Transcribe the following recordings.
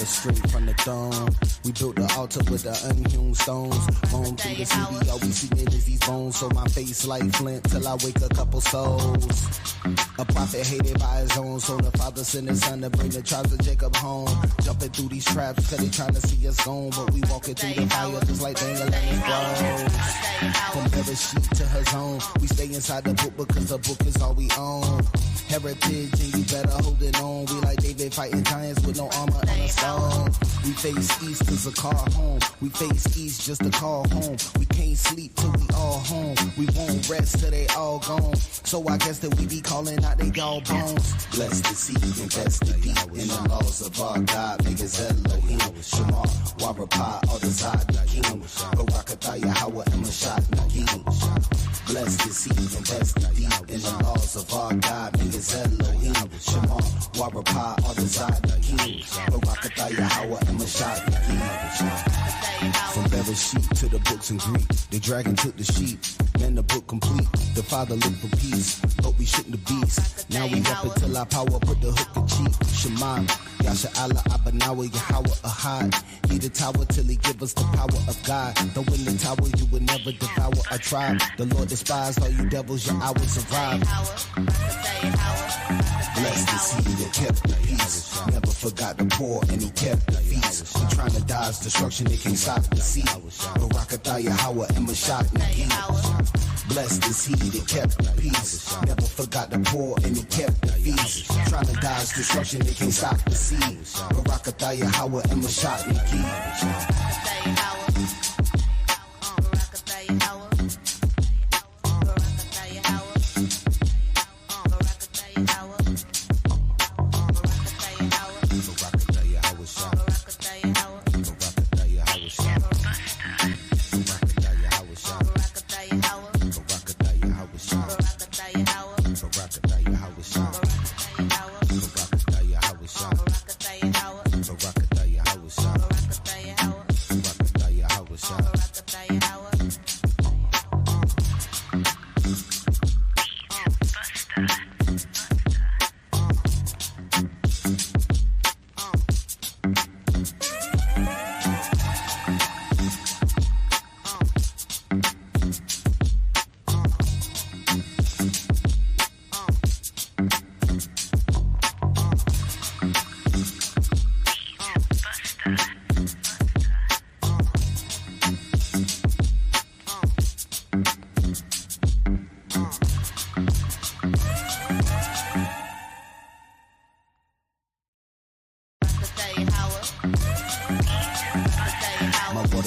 water straight from the throne. We built the altar with the unhewn stones. Roam through the city, all we see is these bones. So my face like flint till I wake a couple souls. A prophet hated by his own, so the father sent his son to bring the tribes of Jacob home. Jumping through these traps, cause they trying to see us gone. But we walking through the fire just like dangling bros. From every sheep to her zone, we stay inside the book because the book is all we own. Heritage and you better hold it on. We like David fighting giants with no armor and a stone. We face east cause a car home. We face east just to call home. We can't sleep till we all home. We won't rest till they all gone. So I guess that we be calling out they all bones. Bless the sea, invest the deep in the laws of our God. Make us Elohim, Shamar, Warapah, all the Zod, King. Barakatah, Yahweh, and Mashad, Nagim. Bless the sea, invest the deep in the laws of our God. Make us Elohim, Shamar, Warapah, all the Zod, King. Barakatah, Yahweh, and Mashad, Nagim. From Bereshit to the books in Greek, the dragon took the sheep. Then the book complete. The father looked for peace, but we shook the beast. Now we up until our power put the hook in cheek. Shema, Yasha Allah, Abanawa, Yahweh, Ahad. He the tower till he give us the power of God. Though in the tower you would never devour a tribe. The Lord despised all you devils, your hours arrive. Bless the sea that kept the peace. Never forgot the poor and he kept the feast. They trying to dodge destruction, they can't stop the sea. Barakatah, Yahweh, and Mashak, Nagim. Bless the sea that kept the peace. Never forgot the poor and he kept the feast. Trying to dodge destruction, they can't stop the sea. Barakatah, Yahweh, and Mashak, Nagim.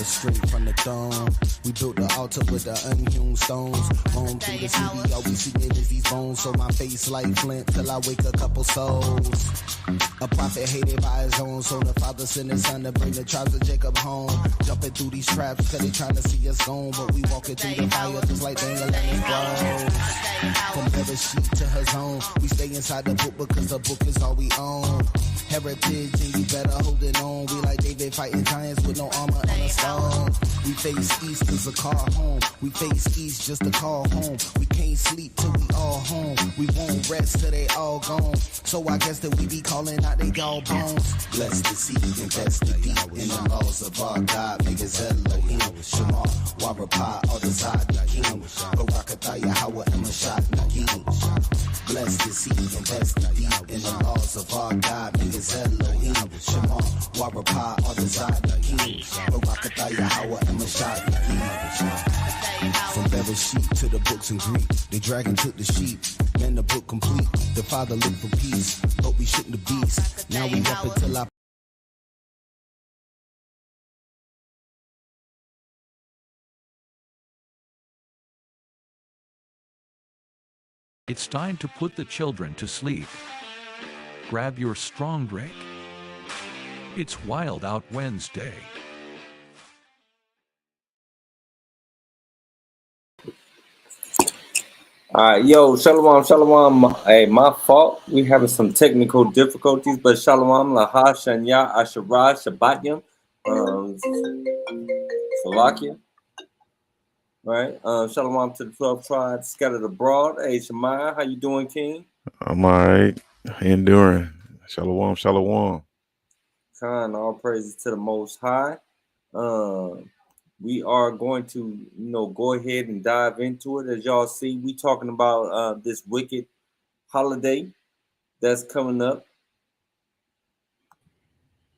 Straight from the throne. We built the altar with the unhewn stones. Roam through the city, all we see is these bones. So my face like flint till I wake a couple souls. A prophet hated by his own, so the father sent his son to bring the tribes of Jacob home. Jumping through these traps, cause they trying to see us gone. But we walking through the fire just like dangling bros. From Bereshit to her zone, we stay inside the book because the book is all we own. Heritage and you better hold it on. We like David fighting giants with no armor and a stone. We face east cause a car home. We face east just to call home. We can't sleep till we all home. We won't rest till they all gone. So I guess that we be calling out they all bones. Bless the sea, invest the deep in the laws of our God. Make us Elohim, Shamar, Warapah, all the Zod, King. Barakatah, Yahweh, and Mashak, Nagim. Bless the sea, invest the deep in the laws of our God. Make us Elohim, Shamar, Warapah, all the Zod, King. Barakatah, Yahweh, and Mashak, Nagim. From Bereshit to the books in Greek, the dragon took the sheep. Then the book complete. The father looked for peace, but we shook the beast. Now we up until our It's time to put the children to sleep. Grab your strong drink. It's Wild Out Wednesday. Yo, shalom, shalom. Hey, my fault. We having some technical difficulties, but shalom, laha, shanya, ashara, shabbatyam, Salakia. Right? Shalom to the 12 tribes scattered abroad. Hey, Shemaiah, how you doing, King? I'm all right. Enduring. Shalom, shalom. All praises to the Most High. We are going to, go ahead and dive into it. As y'all see, we talking about this wicked holiday that's coming up.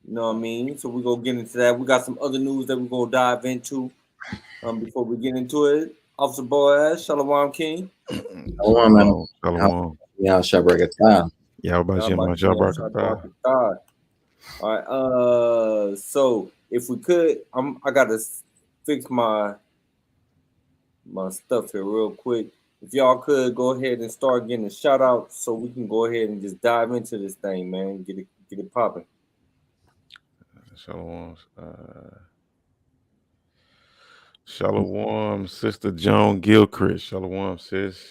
You know what I mean? So we're gonna get into that. We got some other news that we're gonna dive into before we get into it. Officer Boaz, Shalom King. Shalom, man. Yeah, Shabrakatah. Yeah, all right. So if we could, I gotta fix my stuff here real quick. If y'all could go ahead and start getting a shout out, so we can go ahead and just dive into this thing, man. Get it popping. Shalom. Shalom, Sister Joan Gilchrist. Shalom, sis.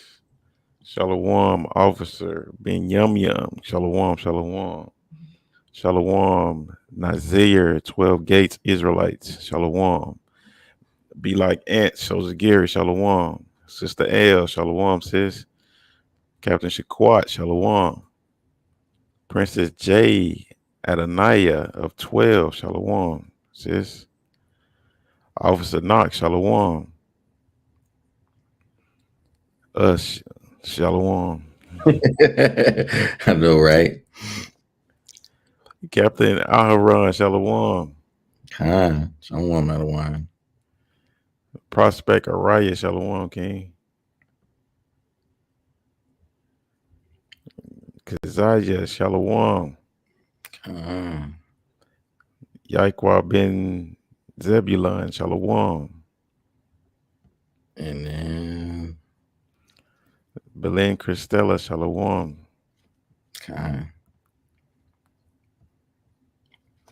Shalom, Officer Ben Yum Yum. Shalom. Shalom, Nazir, 12 Gates Israelites. Shalom. Be like Ant, shows Gary. Shalom. Sister L. Shalom, sis. Captain Shaquat. Shalom. Princess J. Adonaiah of 12. Shalom, sis. Officer Knox, Shalom. Shalom. I know, right? Captain Aharon, Shalom. Shalom, Adawan. Prospect Araya, Shalom, King. Keziah, Shalom. Yaquah Ben Zebulon, Shalom. And then Belen Christella, Shalom.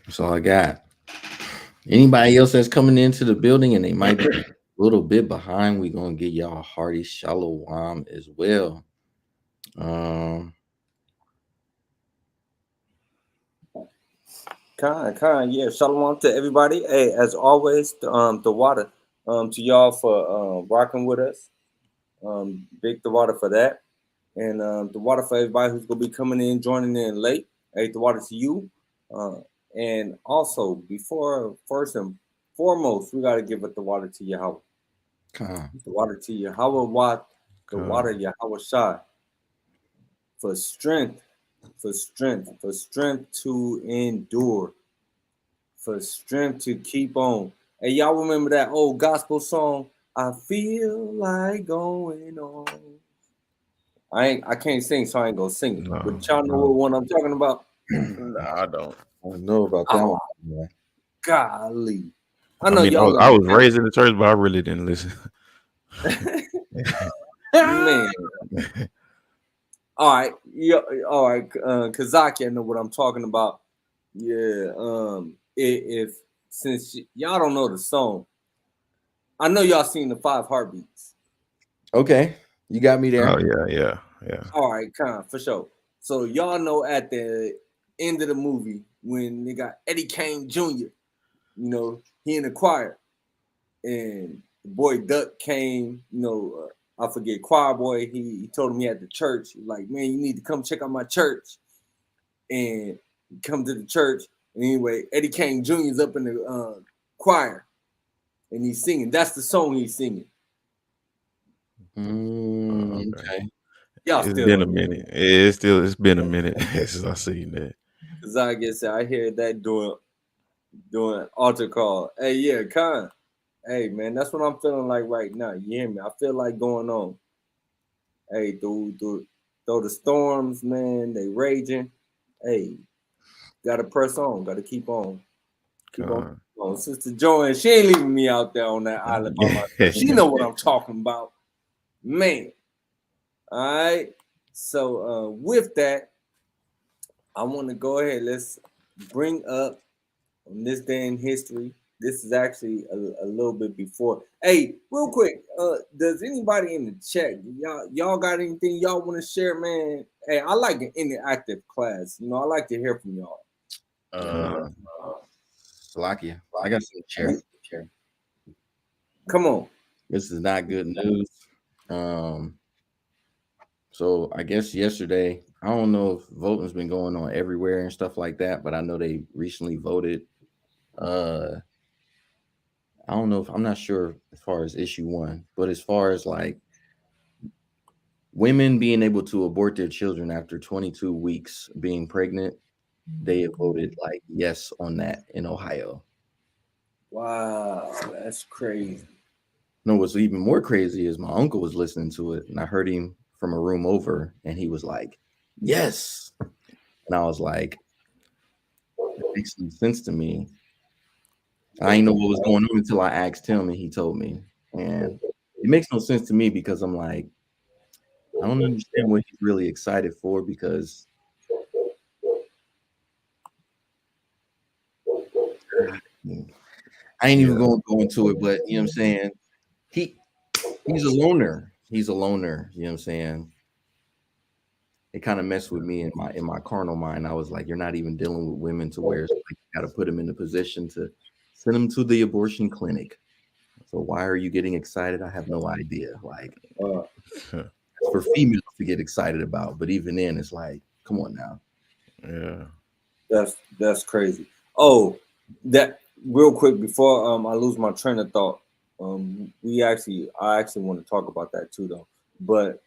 That's all I got. Anybody else that's coming into the building and they might be a little bit behind, we're gonna get y'all a hearty shalom as well. Yeah, shalom to everybody. Hey, as always, the water to y'all for rocking with us. Big the water for that, and the water for everybody who's gonna be coming in, joining in late. Hey, the water to you. And also, first and foremost, we gotta give it the water to Yahweh. The water to Yahweh, the water Yahweh Shai, for strength to endure, for strength to keep on. Hey, y'all remember that old gospel song? I feel like going on. I can't sing, so I ain't gonna sing it. But y'all know what one I'm talking about? Nah, I don't. I don't know about that one. Man. Golly. I know y'all. I was raised in the church, but I really didn't listen. Man. All right. Yeah, all right. Kazaki, I know what I'm talking about. Yeah. If since y'all don't know the song, I know y'all seen the 5 Heartbeats. Okay. You got me there. Oh, yeah. All right, for sure. So y'all know at the end of the movie when they got Eddie Kane Jr., he in the choir, and the boy Duck came, I forget, choir boy, he told him he at the church, like, man, you need to come check out my church. And come to the church. And anyway, Eddie Kane Jr. is up in the choir, and he's singing. That's the song he's singing. Okay. It's been a minute. It's been a minute since I seen that. Cause I guess I hear that doing altar call. Hey, yeah, Hey, man, that's what I'm feeling like right now. You hear me? I feel like going on. Hey, through the storms, man, they raging. Hey, gotta press on. Gotta keep on. Keep on. Sister Joanne, she ain't leaving me out there on that island by myself. She know what I'm talking about. Man. All right. So with that, I want to go ahead. Let's bring up on this day in history. This is actually a little bit before. Hey, real quick, does anybody in the chat, y'all got anything y'all want to share, man? Hey, I like an interactive class. I like to hear from y'all. Salakia, I got some chair. Come on. This is not good news. So I guess yesterday, I don't know if voting's been going on everywhere and stuff like that, but I know they recently voted. I don't know if I'm not sure as far as issue 1, but as far as like women being able to abort their children after 22 weeks being pregnant, they have voted like yes on that in Ohio. Wow, that's crazy. No, what's even more crazy is my uncle was listening to it, and I heard him from a room over, and he was like, "Yes," and I was like, "It makes some sense to me." I didn't know what was going on until I asked him, and he told me, and it makes no sense to me because I'm like, I don't understand what he's really excited for because I ain't even going to go into it, but you know what I'm saying? He's a loner. He's a loner, you know what I'm saying? It kind of messed with me in my carnal mind. I was like, you're not even dealing with women to where it's like you got to put them in the position to send them to the abortion clinic. So why are you getting excited? I have no idea. Like it's for females to get excited about, but even then, it's like, come on now. Yeah, that's crazy. Oh, that real quick before I lose my train of thought. I actually want to talk about that too, though. But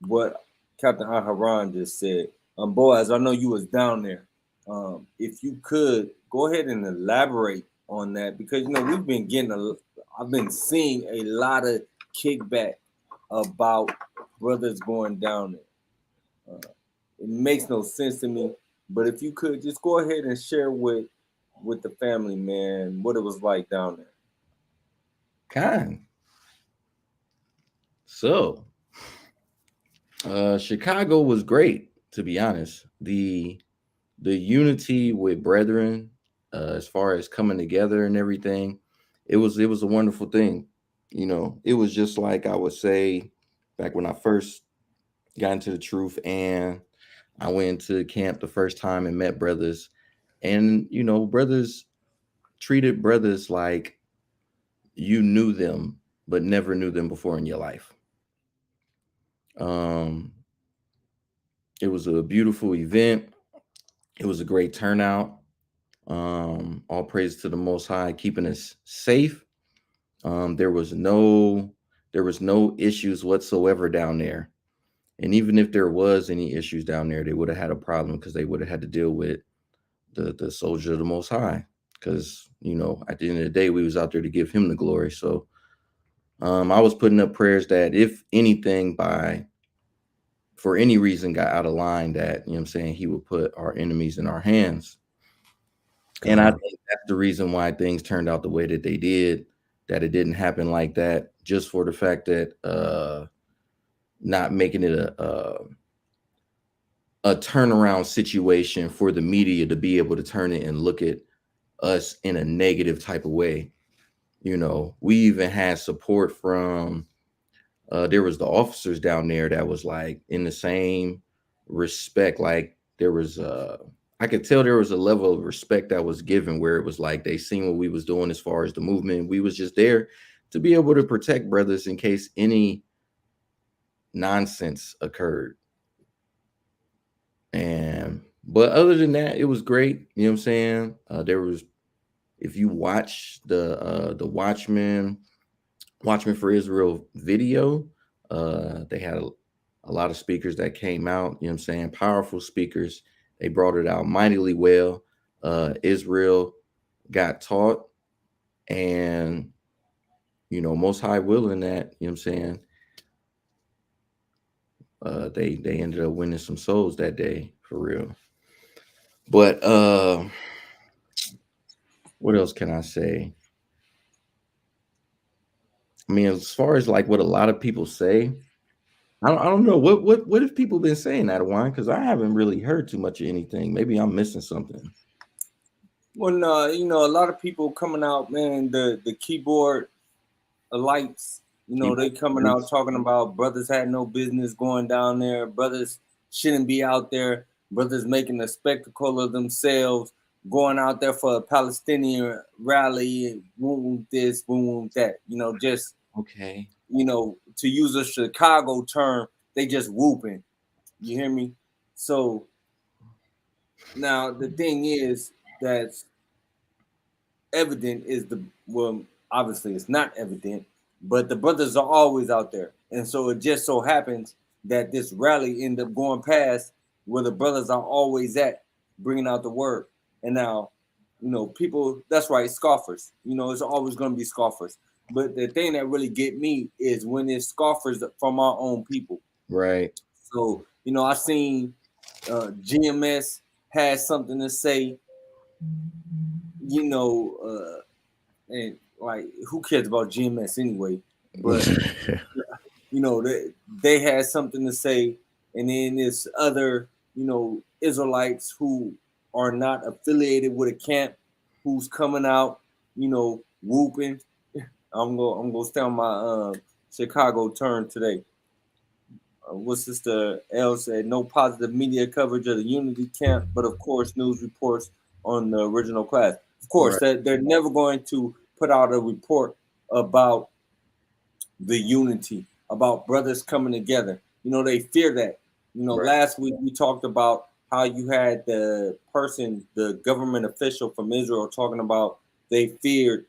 what Captain Aharon just said, Boaz, I know you was down there. If you could go ahead and elaborate on that, because we've been getting I've been seeing a lot of kickback about brothers going down there. It makes no sense to me, but if you could just go ahead and share with the family, man, what it was like down there. Kind. So, Chicago was great, to be honest. The unity with brethren, as far as coming together and everything, it was a wonderful thing. It was just like I would say back when I first got into the truth and I went to camp the first time and met brothers, and brothers treated brothers like you knew them but never knew them before in your life. It was a beautiful event. It was a great turnout. All praise to the Most High, keeping us safe. There was no issues whatsoever down there. And even if there was any issues down there, they would have had a problem because they would have had to deal with the soldier of the Most High. Because at the end of the day, we was out there to give him the glory. So I was putting up prayers that if anything for any reason got out of line, that he would put our enemies in our hands. And I think that's the reason why things turned out the way that they did, that it didn't happen like that, just for the fact that not making it a turnaround situation for the media to be able to turn it and look at us in a negative type of way. We even had support from there was the officers down there that was like in the same respect. Like there was I could tell there was a level of respect that was given where it was like they seen what we was doing as far as the movement. We was just there to be able to protect brothers in case any nonsense occurred. But other than that, it was great. You know what I'm saying? There was, if you watch the Watchmen for Israel video, they had a lot of speakers that came out, you know what I'm saying? Powerful speakers. They brought it out mightily well. Israel got taught, and Most High willing that, you know what I'm saying? They ended up winning some souls that day, for real. But what else can I say? I mean, as far as like what a lot of people say, I don't know what have people been saying that one, because I haven't really heard too much of anything. Maybe I'm missing something. Well, no, a lot of people coming out, man. The keyboard elites, they coming out talking about brothers had no business going down there. Brothers shouldn't be out there. Brothers making a spectacle of themselves, going out there for a Palestinian rally, boom this, boom that. Just okay. To use a Chicago term, they just whooping. You hear me? So now the thing is that's evident is obviously it's not evident, but the brothers are always out there. And so it just so happens that this rally ended up going past where the brothers are always at, bringing out the word. And now, people, that's right, scoffers. It's always going to be scoffers. But the thing that really get me is when it's scoffers from our own people. Right. So, I seen GMS has something to say, and like, who cares about GMS anyway? But they had something to say, and then there's other Israelites who are not affiliated with a camp who's coming out, whooping. I'm gonna stay on my Chicago turn today. What Sister L said, no positive media coverage of the Unity camp, but of course news reports on the original class. Of course, Right. they're never going to put out a report about the unity, about brothers coming together. They fear that. Right. Last week we talked about how you had the government official from Israel talking about they feared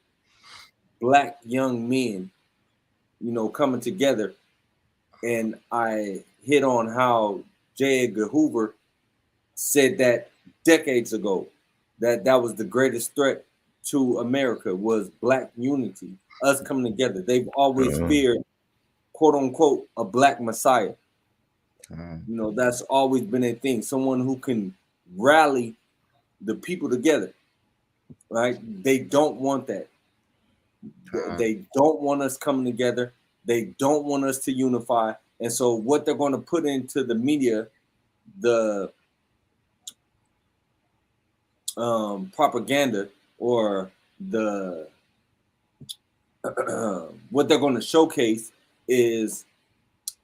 black young men, coming together. And I hit on how J. Edgar Hoover said that decades ago, that was the greatest threat to America was black unity, us coming together. They've always feared, quote unquote, a black messiah. That's always been a thing. Someone who can rally the people together, right? They don't want that. They don't want us coming together. They don't want us to unify. And so what they're going to put into the media, the propaganda, or the what they're going to showcase is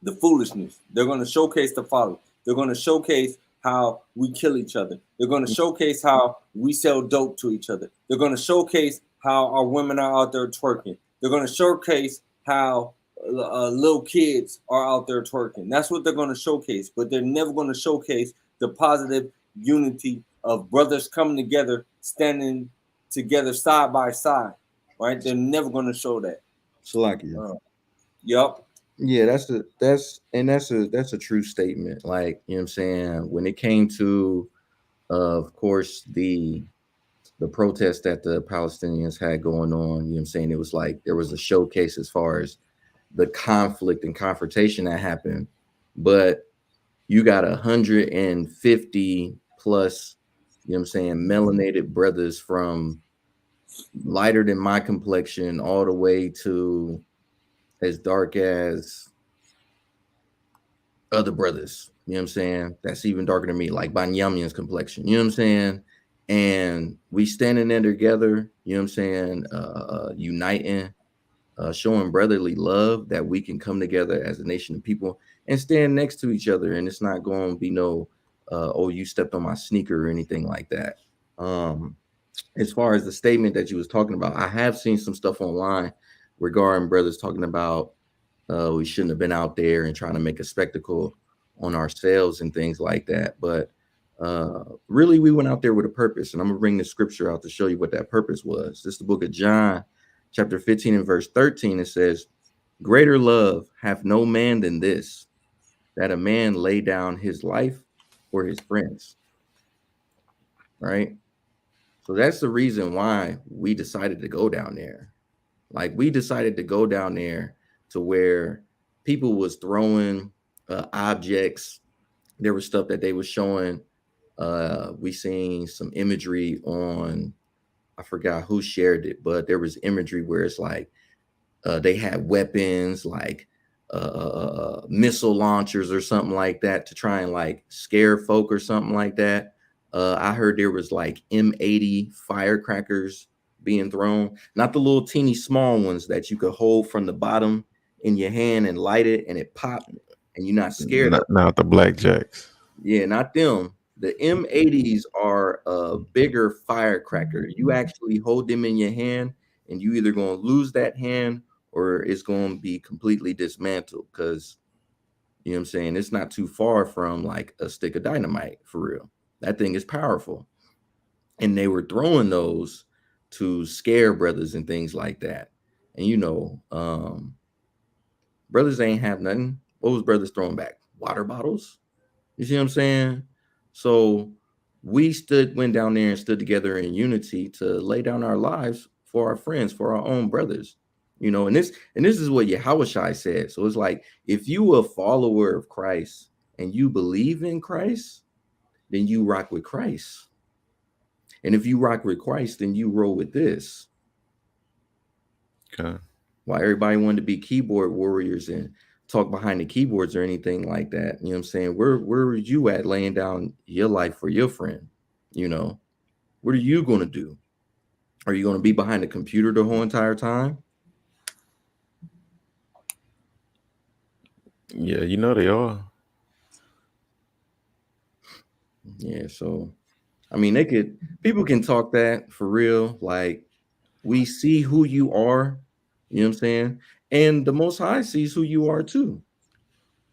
the foolishness. They're going to showcase the folly. They're going to showcase how we kill each other. They're going to showcase how we sell dope to each other. They're going to showcase how our women are out there twerking. They're going to showcase how little kids are out there twerking. That's what they're going to showcase, but they're never going to showcase the positive unity of brothers coming together, standing together side by side, right? They're never going to show that. Salakia. Yep. Yeah, that's a true statement. Like, you know what I'm saying? When it came to, of course, the protest that the Palestinians had going on, you know what I'm saying? It was like there was a showcase as far as the conflict and confrontation that happened, but you got 150 plus, you know what I'm saying, melanated brothers from lighter than my complexion all the way to as dark as other brothers, you know what I'm saying, that's even darker than me, like Banyamin's complexion, you know what I'm saying? And we standing there together, you know what I'm saying, uniting, showing brotherly love, that we can come together as a nation of people and stand next to each other. And it's not going to be no, oh, you stepped on my sneaker or anything like that. As far as the statement that you was talking about, I have seen some stuff online regarding brothers talking about we shouldn't have been out there and trying to make a spectacle on ourselves and things like that. But really, we went out there with a purpose. And I'm going to bring the scripture out to show you what that purpose was. This is the book of John, chapter 15 and verse 13. It says, greater love hath no man than this, that a man lay down his life for his friends. Right? So that's the reason why we decided to go down there. Like, we decided to go down there to where people was throwing objects. There was stuff that they were showing. We seen some imagery on, I forgot who shared it, but there was imagery where it's like they had weapons like missile launchers or something like that to try and like scare folk or something like that. I heard there was like M80 firecrackers being thrown, not the little teeny small ones that you could hold from the bottom in your hand and light it and it popped and you're not scared. Not the blackjacks. Yeah, not them. The M80s are a bigger firecracker. You actually hold them in your hand and you either going to lose that hand or it's going to be completely dismantled because, You know what I'm saying? It's not too far from like a stick of dynamite for real. That thing is powerful. And they were throwing those to scare brothers and things like that. And you know, brothers ain't have nothing. What was brothers throwing back? Water bottles. You see what I'm saying? So we went down there and stood together in unity to lay down our lives for our friends, for our own brothers. You know, and this is what Yahushua said. So it's like, if you a follower of Christ and you believe in Christ, then you rock with Christ. And if you rock with Christ, then you roll with this. Okay. Why everybody wanted to be keyboard warriors and talk behind the keyboards or anything like that. You know what I'm saying? Where were you at laying down your life for your friend? You know, what are you going to do? Are you going to be behind the computer the whole entire time? Yeah, you know they are. Yeah, so I mean, people can talk that for real. Like, we see who you are, you know what I'm saying? And the Most High sees who you are too.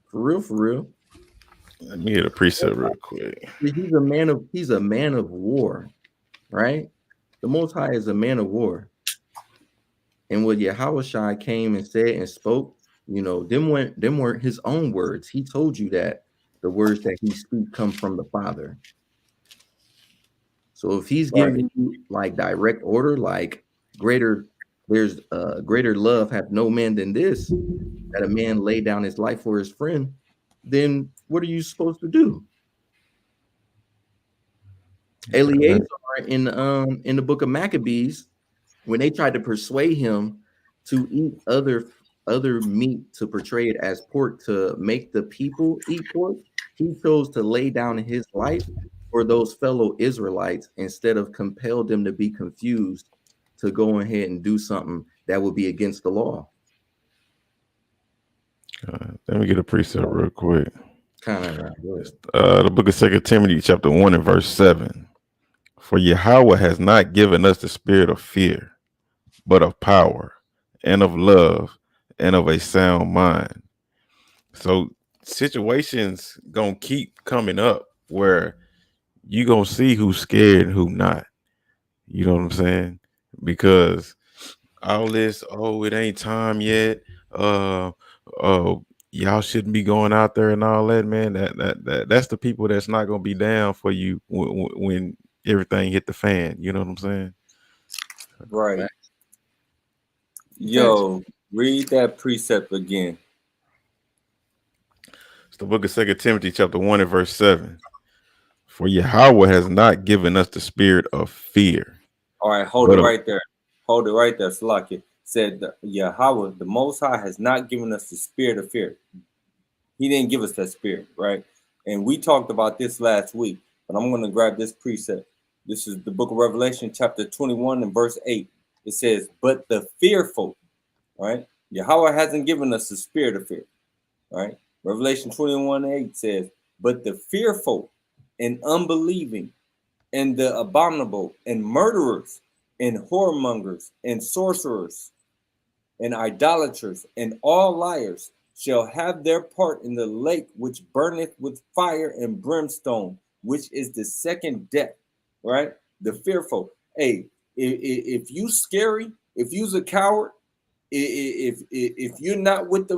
For real, for real. Let me get a precept real quick. He's a man of war, right? The Most High is a man of war. And what Yahushua came and said and spoke, you know, them weren't his own words. He told you that the words that he speaks come from the Father. So if he's giving you like direct order, like there's greater love have no man than this, that a man lay down his life for his friend, then what are you supposed to do? Eleazar in the book of Maccabees, when they tried to persuade him to eat other meat to portray it as pork to make the people eat pork, he chose to lay down his life for those fellow Israelites instead of compel them to be confused to go ahead and do something that would be against the law. Let me get a precept real quick. The book of 2 Timothy chapter 1 and verse 7. For Yahweh has not given us the spirit of fear, but of power and of love and of a sound mind. So situations gonna keep coming up where you gonna see who's scared and who not. You know what I'm saying? Because all this, it ain't time yet. Y'all shouldn't be going out there and all that, man. That's the people that's not gonna be down for you when everything hit the fan. You know what I'm saying? Right. Yo, read that precept again. It's the book of 2 Timothy chapter 1 and verse 7. For Yahweh has not given us the spirit of fear. All right, hold it right there. Hold it right there. Salaki said Yahweh, the Most High, has not given us the spirit of fear. He didn't give us that spirit, right? And we talked about this last week, but I'm going to grab this precept. This is the book of Revelation, chapter 21 and verse 8. It says, but the fearful, right? Yahweh hasn't given us the spirit of fear, right? Revelation 21:8 says, but the fearful and unbelieving and the abominable and murderers and whoremongers and sorcerers and idolaters and all liars shall have their part in the lake which burneth with fire and brimstone, which is the second death, right? The fearful. Hey, if you scary, if you's a coward, if you're not with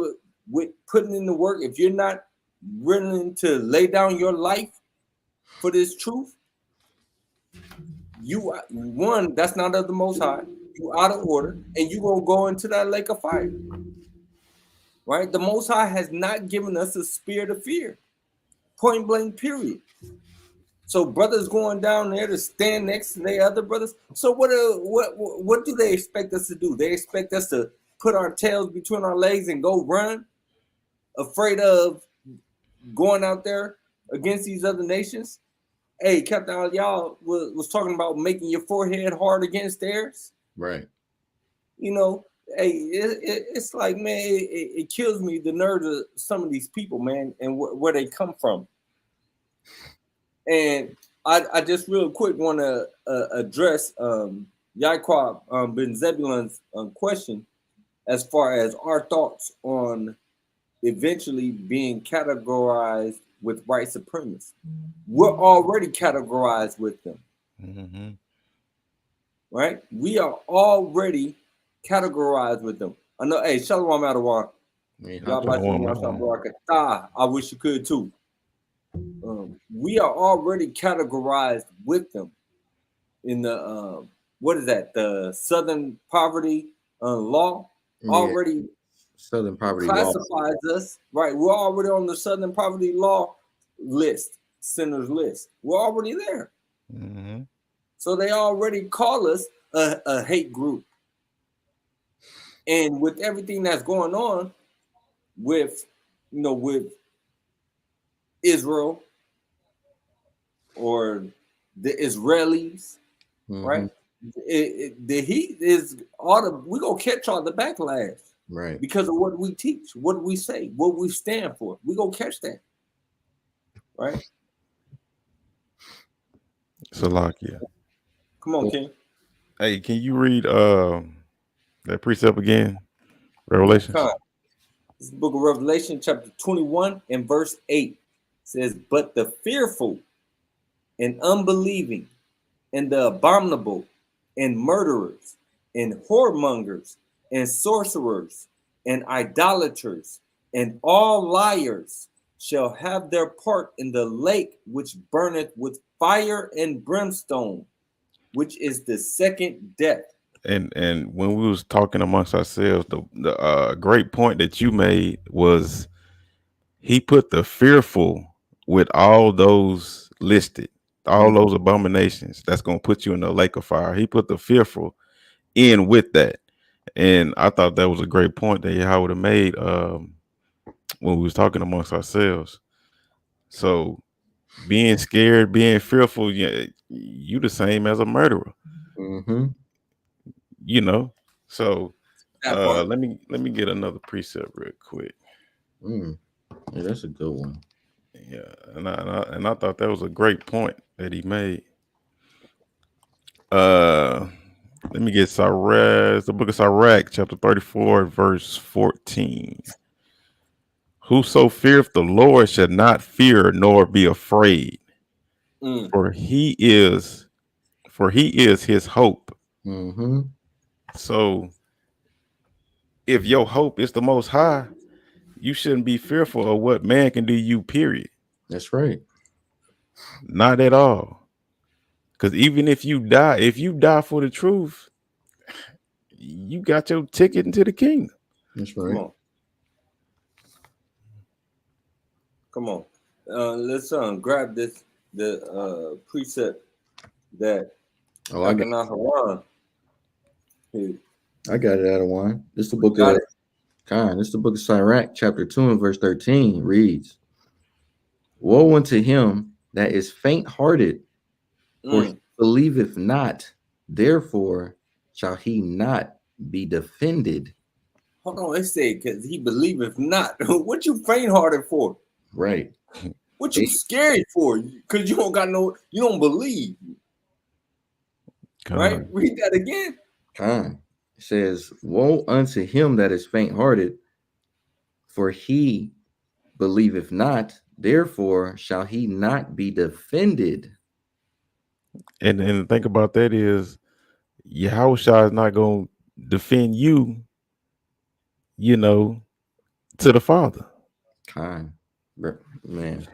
putting in the work, if you're not willing to lay down your life for this truth, that's not of the Most High. You out of order, and you gonna go into that lake of fire. Right? The Most High has not given us a spirit of fear. Point blank, period. So brothers going down there to stand next to their other brothers. So what do they expect us to do? They expect us to put our tails between our legs and go run, afraid of going out there against these other nations? Hey, Captain, y'all was talking about making your forehead hard against theirs. Right. You know, hey, it's like, man, it kills me, the nerve of some of these people, man, and where they come from. And I just real quick want to address Yaquab bin Zebulun's question as far as our thoughts on eventually being categorized with white supremacists. We're already categorized with them, Mm-hmm. right? We are already categorized with them. I know, hey, Shalom Adawan. I wish you could too. We are already categorized with them in the what is that? The Southern Poverty Law already Southern Poverty classifies us, right? We're already on the Southern Poverty Law list, centers list. We're already there. Mm-hmm. So they already call us a hate group. And with everything that's going on with, with Israel or the Israelis, right? The heat is we're gonna catch all the backlash, right? Because of what we teach, what we say, what we stand for. We're gonna catch that, right? Salakia. Come on, King. Hey, can you read that precept again? Revelations. This is the book of Revelation, chapter 21 and verse 8 says, "But the fearful and unbelieving and the abominable and murderers and whoremongers and sorcerers and idolaters and all liars shall have their part in the lake which burneth with fire and brimstone, which is the second death." And when we was talking amongst ourselves, the great point that you made was he put the fearful with all those listed, all those abominations that's going to put you in the lake of fire. He put the fearful in with that. And I thought that was a great point that Yahweh would have made when we was talking amongst ourselves. So being scared, being fearful, you the same as a murderer. Mm-hmm. So let me get another precept real quick. Yeah, that's a good one. Yeah, and I thought that was a great point that he made. Let me get Sirach, the book of Sirach, chapter 34, verse 14. Whoso feareth the Lord shall not fear nor be afraid, for he is his hope. Mm-hmm. So if your hope is the Most High, you shouldn't be fearful of what man can do you, period. That's right. Not at all. Because even if you die for the truth, you got your ticket into the kingdom. That's right. Come on. Let's grab the precept that I got it out of one. This is the book of Khan. This is the book of Sirach, chapter 2 and verse 13 reads, "Woe unto him that is faint-hearted, for he believeth not, therefore shall he not be defended." Hold on, it said because he believeth not. What you faint-hearted for? Right. What you scared for? Because you don't believe. Right? Read that again. Khan. It says, "Woe unto him that is faint-hearted, for he believeth not, therefore shall he not be defended." And think about that is Yahushua is not going to defend you, to the Father. Khan. Man.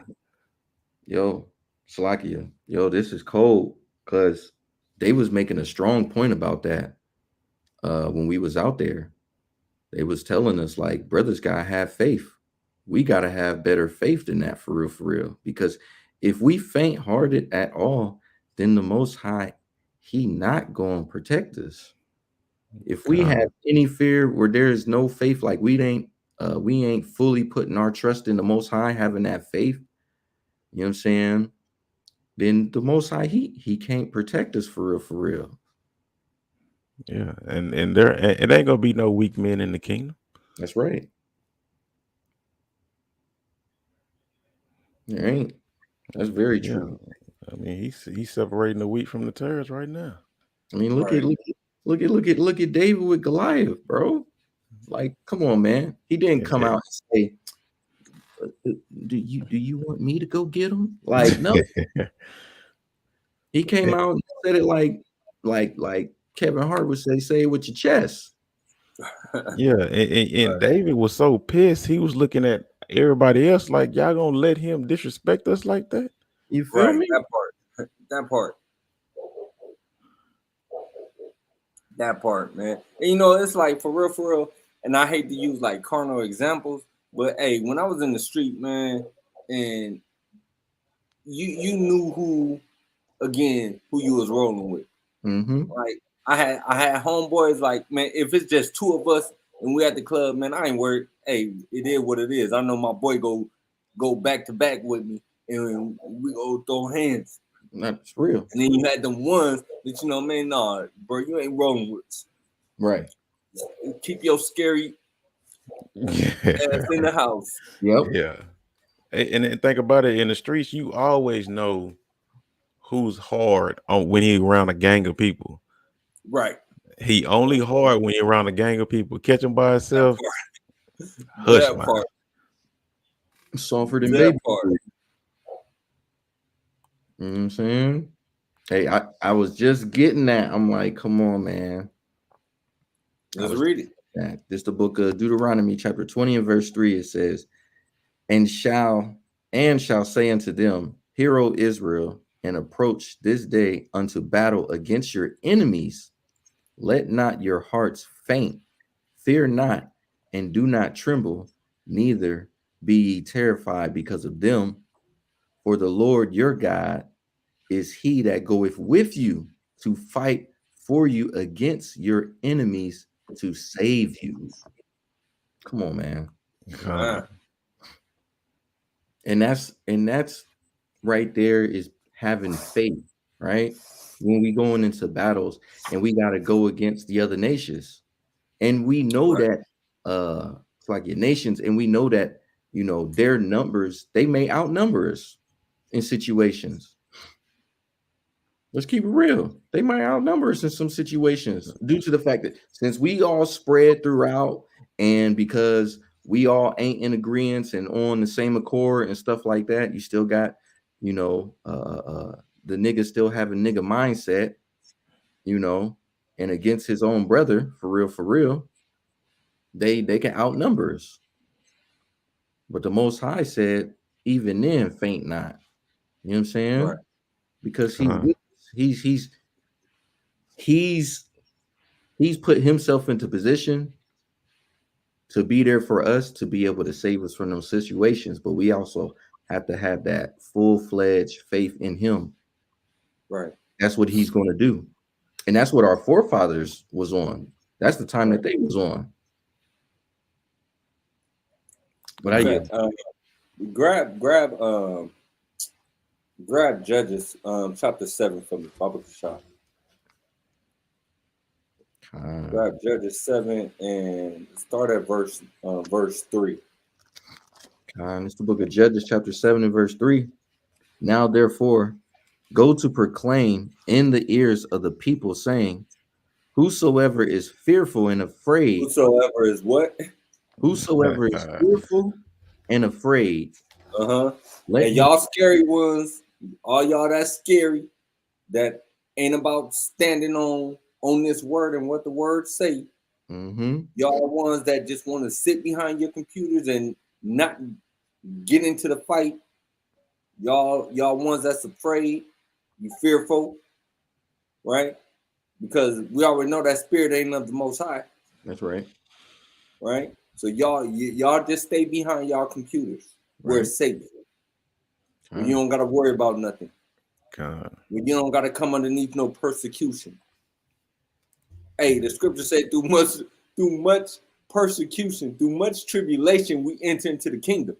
Yo, Salakia. Yo, this is cold because they was making a strong point about that when we was out there. They was telling us, like, brothers gotta have faith. We gotta have better faith than that, for real. Because if we faint-hearted at all, then the Most High, he not going to protect us. If we have any fear where there is no faith, like we ain't fully putting our trust in the Most High, having that faith, you know what I'm saying? Then the Most High, he can't protect us for real. Yeah, and it ain't gonna be no weak men in the kingdom. That's right. There ain't. That's very true. I mean, he's separating the wheat from the tares right now. I mean, look at David with Goliath, bro. Like, come on, man. He didn't come Yeah. out and say, do you want me to go get him? Like, no. He came out and said it like Kevin Hart would say it with your chest. Yeah, and David was so pissed. He was looking at everybody else like, y'all gonna let him disrespect us like that? You feel Right, me? that part, man. And you know, it's like for real. And I hate to use like carnal examples, but hey, when I was in the street, man, and you knew who you was rolling with. Mm-hmm. Like I had homeboys like, man, if it's just two of us and we at the club, man, I ain't worried. Hey, it is what it is. I know my boy go back to back with me and we go throw hands. That's real. And then you had them ones that, you know, man, nah, bro, you ain't rolling with us. Right. Keep your scary ass in the house. Yep. Yeah. And think about it, in the streets, you always know who's hard on when he around a gang of people. Right. He only hard when you're around a gang of people. Catch him by himself. Hush, That man. part. Softer than That baby. part. You know what I'm saying? Hey, I was just getting that. I'm like, come on, man. Let's read it. This is the book of Deuteronomy, chapter 20 and verse 3. It says, and shall say unto them, hear, O Israel, and approach this day unto battle against your enemies. Let not your hearts faint, fear not, and do not tremble, neither be ye terrified because of them. For the Lord your God is he that goeth with you to fight for you against your enemies to save you. Come on, man. And that's right there is having faith, right? When we going into battles and we got to go against the other nations, and we know that it's like your nations, and we know that, you know, their numbers, they may outnumber us in situations. Let's keep it real. They might outnumber us in some situations due to the fact that since we all spread throughout, and because we all ain't in agreement and on the same accord and stuff like that, you still got, you know, the nigga still have a nigga mindset, you know, and against his own brother, for real, they can outnumber us. But the Most High said, even then, faint not. You know what I'm saying? Right. Because he's put himself into position to be there for us, to be able to save us from those situations. But we also have to have that full-fledged faith in him. Right. That's what he's going to do. And that's what our forefathers was on. That's the time that they was on. But grab Judges chapter 7 from the Bible shop. Grab Judges 7 and start at verse 3. It's the book of Judges chapter 7 and verse 3. Now therefore go to proclaim in the ears of the people, saying, whosoever is fearful and afraid. Whosoever is what? Whosoever is fearful and afraid. And y'all scary ones, all y'all that's scary, that ain't about standing on this word and what the word say. Y'all ones that just want to sit behind your computers and not get into the fight. Y'all ones that's afraid, you fearful, right? Because we already know that spirit ain't of the Most High. That's right. Right? So y'all just stay behind y'all computers where it's safe. Where you don't gotta worry about nothing. Where you don't gotta come underneath no persecution. Hey, the scripture said through much persecution, through much tribulation, we enter into the kingdom.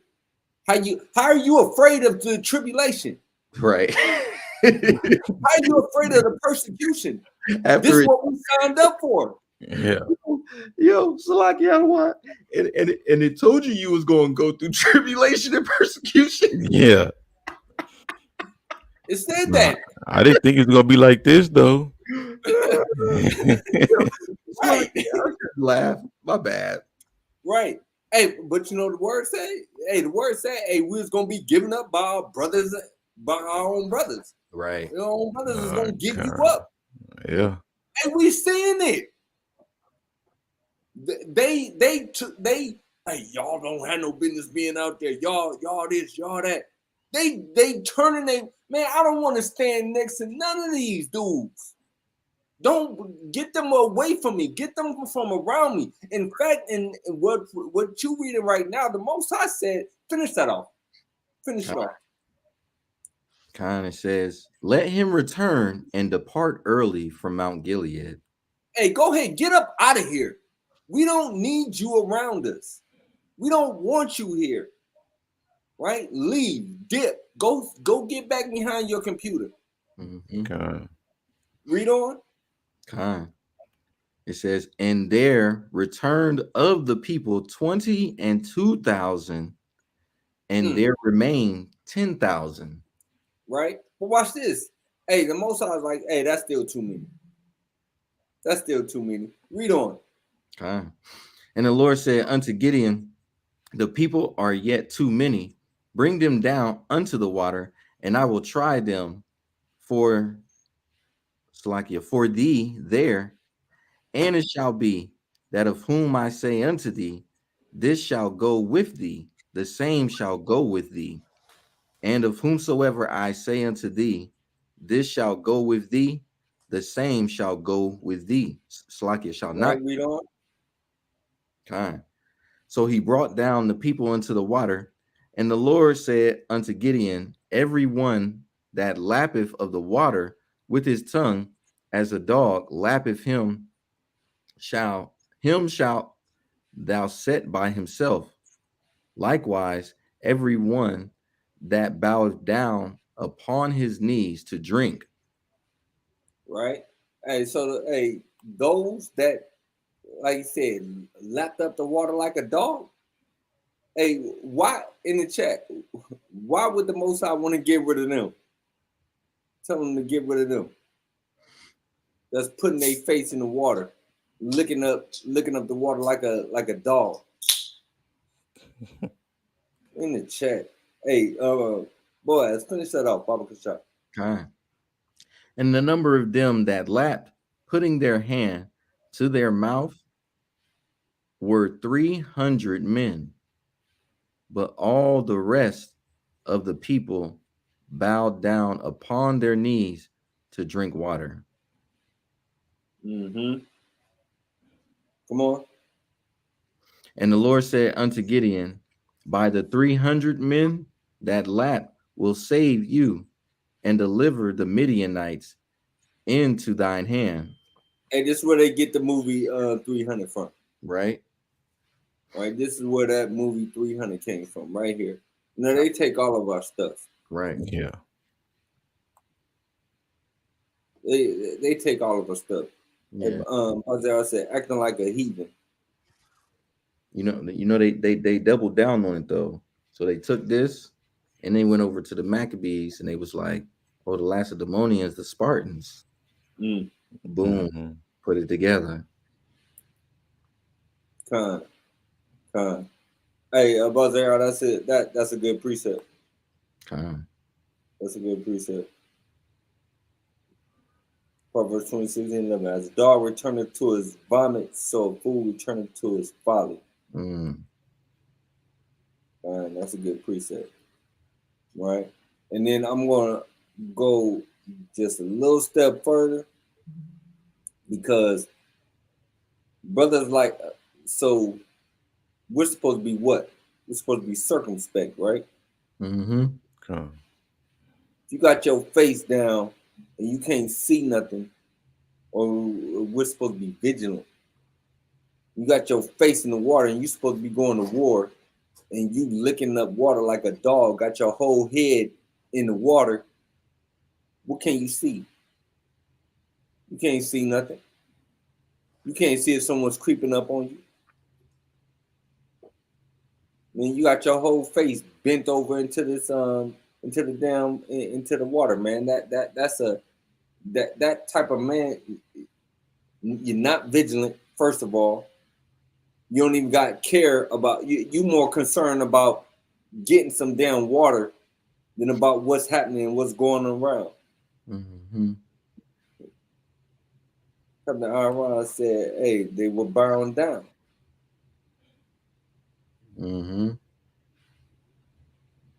How are you afraid of the tribulation? Right. How are you afraid of the persecution? This is what we signed up for. Yeah. Yo, Salaki, what? And it told you was going to go through tribulation and persecution. Yeah. It said that. I didn't think it was going to be like this, though. Right. Laugh. My bad. Right. Hey, but you know the word say, hey, the word say, hey, we was gonna be given up by our brothers, by our own brothers. Right. Your own brothers is gonna give you God. up. Yeah. And we seeing it. They, hey, y'all don't have no business being out there. Y'all this, y'all that. They turning they, man, I don't want to stand next to none of these dudes. Don't get them away from me. Get them from around me. In fact, in what you reading right now, the Most High said, finish that off. Finish it off. Kind of says, let him return and depart early from Mount Gilead. Hey, go ahead, get up out of here. We don't need you around us. We don't want you here. Right? Leave, dip, go get back behind your computer. God. Read on. Kind. It says, and there returned of the people 22,000, and there remained 10,000. Right? But watch this. Hey, the Most High is like, hey, that's still too many. That's still too many. Read on. Okay. And the Lord said unto Gideon, the people are yet too many. Bring them down unto the water, and I will try them for thee there. And it shall be that of whom I say unto thee, this shall go with thee, the same shall go with thee. And of whomsoever I say unto thee, this shall go with thee, the same shall go with thee. Slakia shall not. Read on. Okay. So he brought down the people into the water, and the Lord said unto Gideon, every one that lappeth of the water with his tongue, as a dog lappeth him, shalt thou set by himself. Likewise, every one that boweth down upon his knees to drink. Right? Hey, so those that, like you said, lapped up the water like a dog. Hey, why in the chat? Why would the Most High want to get rid of them? Tell them to get rid of them. That's putting their face in the water, licking up the water like a dog. In the chat. Hey, boy, let's finish that off, Baba Kashak. Okay. And the number of them that lapped, putting their hand to their mouth, were 300 men. But all the rest of the people bowed down upon their knees to drink water. Mm-hmm. Come on. And the Lord said unto Gideon, by the 300 men that lap will save you and deliver the Midianites into thine hand. Hey, this is where they get the movie 300 from. Right? Right. This is where that movie 300 came from, right here. Now they take all of our stuff. Right. Yeah. They take all of our stuff. Yeah. Isaiah said, acting like a heathen. You know, they doubled down on it though. So they took this and they went over to the Maccabees and they was like, oh, the Lacedaemonians, the Spartans. Boom. Mm-hmm. Put it together. Con. Hey, Isaiah, that's it. That's a good precept. That's a good precept. Proverbs 26:11. As a dog returneth to his vomit, so a fool returneth to his folly. That's a good precept. Right? And then I'm going to go just a little step further because brothers like, so we're supposed to be what? We're supposed to be circumspect, right? Mm-hmm. Come. If you got your face down and you can't see nothing, or we're supposed to be vigilant. You got your face in the water and you're supposed to be going to war and you licking up water like a dog, got your whole head in the water. What can you see? You can't see nothing. You can't see if someone's creeping up on you. I mean, you got your whole face bent over into this into the water, man. That type of man, you're not vigilant, first of all. You don't even got care about you. You more concerned about getting some damn water than about what's happening and what's going around. Mm-hmm. Captain Iran said, "Hey, they were bound down." Mm-hmm.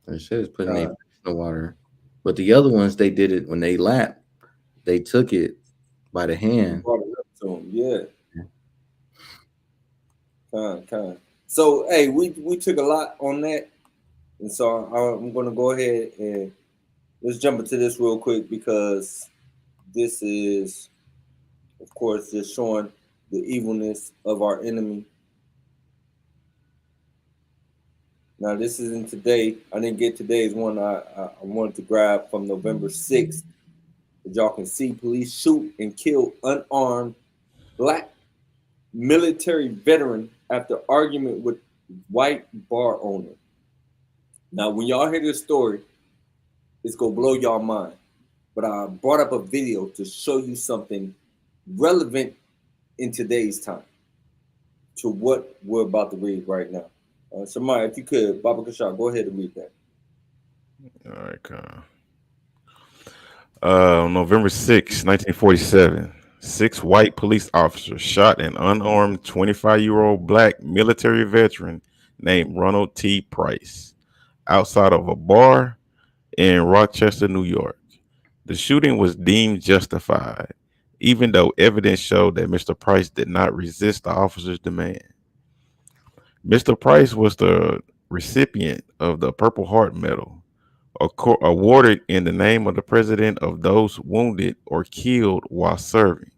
They said it's putting their face in the water, but the other ones they did it when they lapped. They took it by the hand. Brought it up to him, yeah. Kind. So, hey, we took a lot on that, and so I'm going to go ahead and let's jump into this real quick because this is, of course, just showing the evilness of our enemy. Now, this isn't today. I didn't get today's one. I wanted to grab from November 6th. As y'all can see, police shoot and kill unarmed black military veteran after argument with white bar owner. Now, when y'all hear this story, it's going to blow y'all mind. But I brought up a video to show you something relevant in today's time to what we're about to read right now. Shamaya, if you could, Baba Kashar, go ahead and read that. All right, November 6, 1947, 6 white police officers shot an unarmed 25-year-old black military veteran named Ronald T. Price outside of a bar in Rochester, New York. The shooting was deemed justified, even though evidence showed that Mr. Price did not resist the officer's demand. Mr. Price was the recipient of the Purple Heart Medal, awarded in the name of the president of those wounded or killed while serving,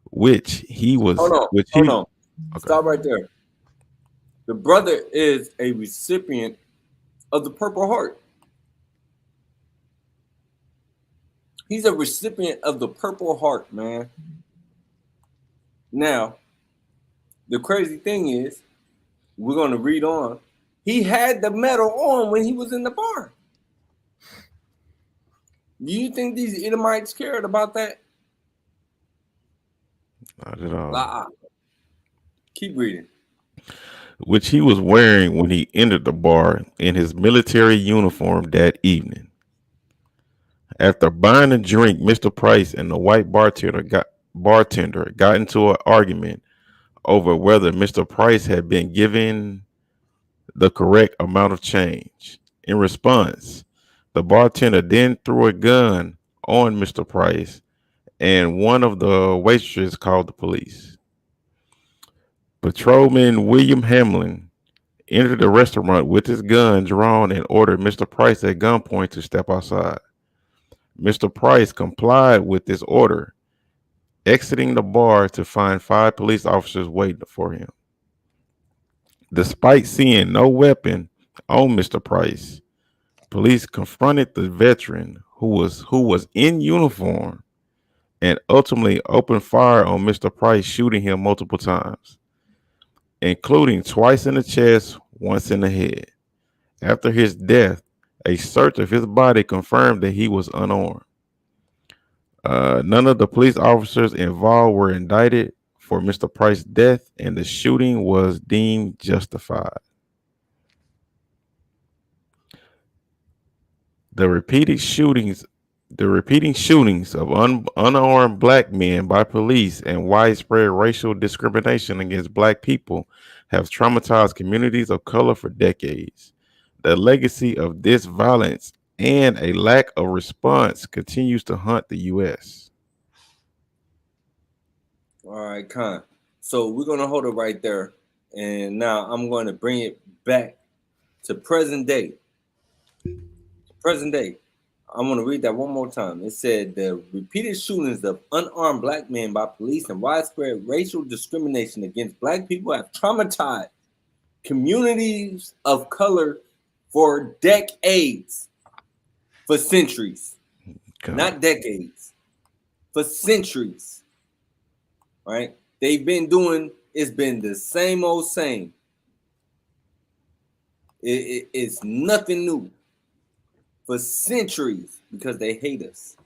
which he was. Hold on. Okay. Stop right there. The brother is a recipient of the Purple Heart. He's a recipient of the Purple Heart, man. Now, the crazy thing is, we're going to read on. He had the medal on when he was in the bar. Do you think these Edomites cared about that? Not at all. Keep reading. Which he was wearing when he entered the bar in his military uniform that evening. After buying a drink, Mr. Price and the white bartender got into an argument over whether Mr. Price had been given the correct amount of change. In response, the bartender then threw a gun on Mr. Price, and one of the waitresses called the police. Patrolman William Hamlin entered the restaurant with his gun drawn and ordered Mr. Price at gunpoint to step outside. Mr. Price complied with this order, exiting the bar to find 5 police officers waiting for him. Despite seeing no weapon on Mr. Price, police confronted the veteran who was in uniform and ultimately opened fire on Mr. Price, shooting him multiple times, including twice in the chest, once in the head. After his death, a search of his body confirmed that he was unarmed. None of the police officers involved were indicted for Mr. Price's death, and the shooting was deemed justified. The repeating shootings of unarmed black men by police and widespread racial discrimination against black people have traumatized communities of color for decades. The legacy of this violence and a lack of response continues to haunt the U.S. All right, Khan. So we're going to hold it right there. And now I'm going to bring it back to present day. Present day. I'm going to read that one more time. It said the repeated shootings of unarmed black men by police and widespread racial discrimination against black people have traumatized communities of color for decades, for centuries, not decades, for centuries, right? They've been doing, it's been the same old same. It's nothing new. For centuries, because they hate us.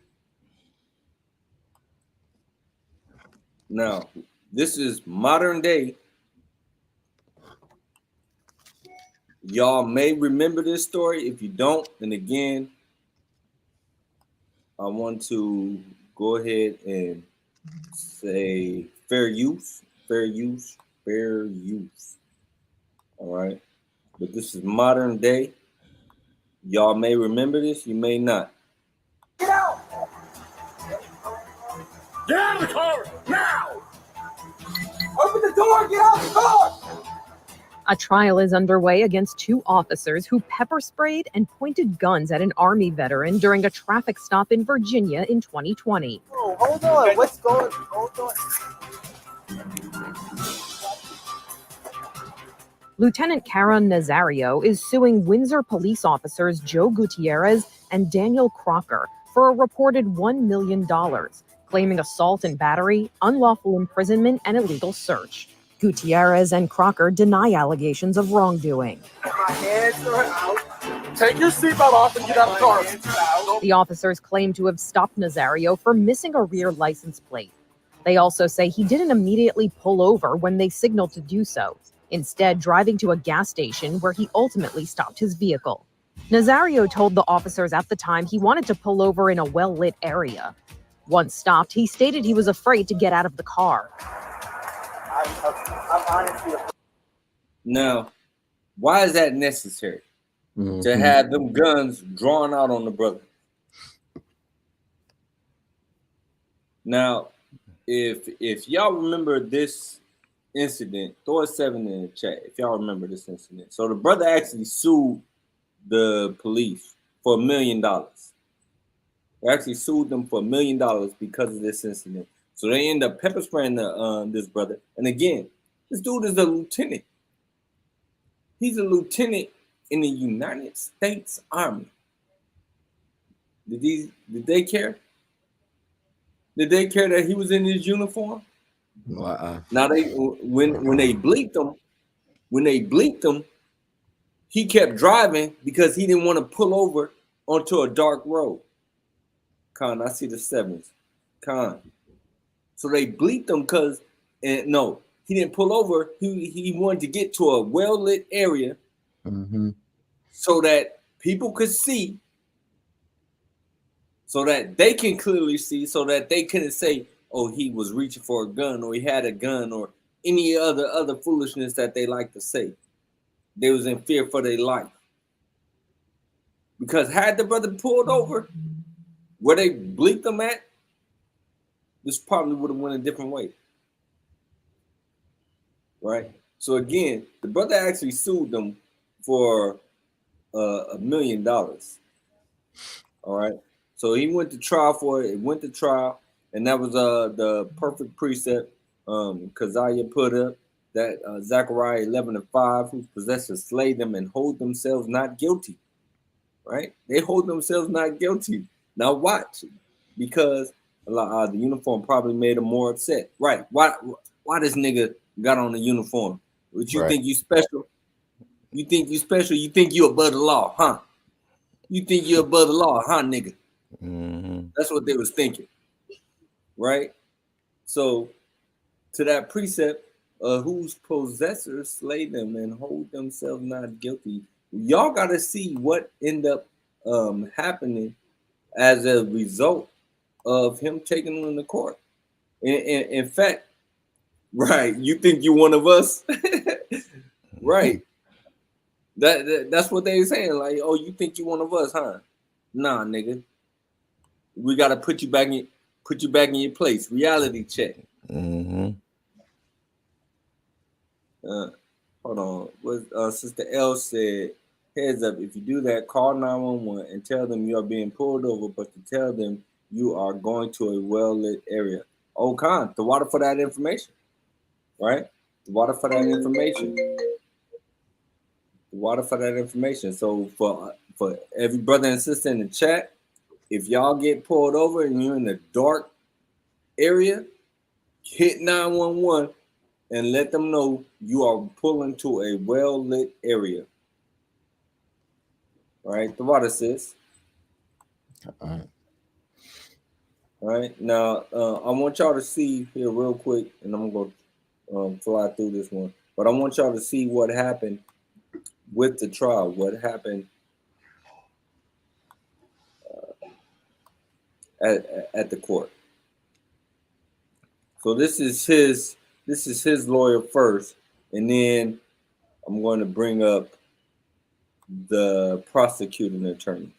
Now, this is modern day Y'all may remember this story. If you don't, then again, I want to go ahead and say fair use. All right. But this is modern day. Y'all may remember this, you may not. Get out! Get out of the car now! Open the door! Get out of the car! A trial is underway against 2 officers who pepper sprayed and pointed guns at an Army veteran during a traffic stop in Virginia in 2020. Oh, hold on. What's going on? Hold on. Lieutenant Karen Nazario is suing Windsor police officers Joe Gutierrez and Daniel Crocker for a reported $1 million, claiming assault and battery, unlawful imprisonment, and illegal search. Gutierrez and Crocker deny allegations of wrongdoing. My hands are out. Take your seatbelt off and get out of the car. The officers claim to have stopped Nazario for missing a rear license plate. They also say he didn't immediately pull over when they signaled to do so, instead driving to a gas station where he ultimately stopped his vehicle. Nazario told the officers at the time he wanted to pull over in a well-lit area. Once stopped, he stated he was afraid to get out of the car. I'm honestly. Now, why is that necessary? To have them guns drawn out on the brother? Now, if y'all remember this incident, throw a 7 in the chat if y'all remember this incident. So the brother actually sued the police for $1 million. They actually sued them for $1 million because of this incident. So they end up pepper spraying this brother. And again, this dude is a lieutenant. He's a lieutenant in the United States Army. Did they care? Did they care that he was in his uniform? Now when they bleeped him, he kept driving because he didn't want to pull over onto a dark road. Con, I see the 7s. Con. So they bleeped him because no, he didn't pull over. He wanted to get to a well-lit area so that people could see, so that they can clearly see, so that they couldn't say, oh, he was reaching for a gun or he had a gun or any other foolishness that they like to say. They was in fear for their life. Because had the brother pulled over where they bleeped him at, this probably would have went a different way. Right? So again, the brother actually sued them for $1 million. All right. So he went to trial for it. It went to trial, and that was the perfect precept Keziah put up, that Zechariah 11:5, whose possessors slay them and hold themselves not guilty. Right? They hold themselves not guilty. Now watch, because the uniform probably made them more upset. Right? Why this nigga got on the uniform? Would you think you special? You think you special? You think you above the law, huh? You think you above the law, huh, nigga? That's what they was thinking, right? So, to that precept, whose possessors slay them and hold themselves not guilty, y'all got to see what end up happening as a result of him taking them to court. In fact, right? You think you one of us, right? That's what they saying. Like, oh, you think you one of us, huh? Nah, nigga. We gotta put you back in your place. Reality check. Hold on. What Sister L said, heads up, if you do that, call 911 and tell them you are being pulled over, but to tell them you are going to a well-lit area. Oh, Khan, the water for that information. Right? The water for that information. The water for that information. So for every brother and sister in the chat, if y'all get pulled over and you're in a dark area, hit 911 and let them know you are pulling to a well-lit area. All right, the water, sis. All right, now I want y'all to see here real quick, and I'm going to fly through this one, but I want y'all to see what happened with the trial, what happened at the court. So this is his lawyer first, and then I'm going to bring up the prosecuting attorneys.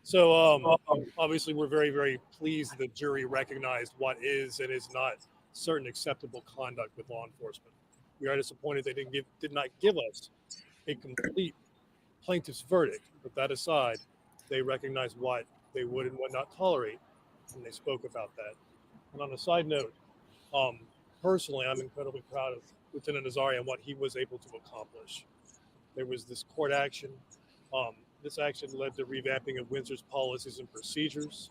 So obviously we're very, very pleased the jury recognized what is and is not certain acceptable conduct with law enforcement. We are disappointed they did not give us a complete plaintiff's verdict, but that aside, they recognized what they would and would not tolerate, and they spoke about that. And on a side note, personally, I'm incredibly proud of Lieutenant Nazari and what he was able to accomplish. There was this court action. This action led to revamping of Windsor's policies and procedures.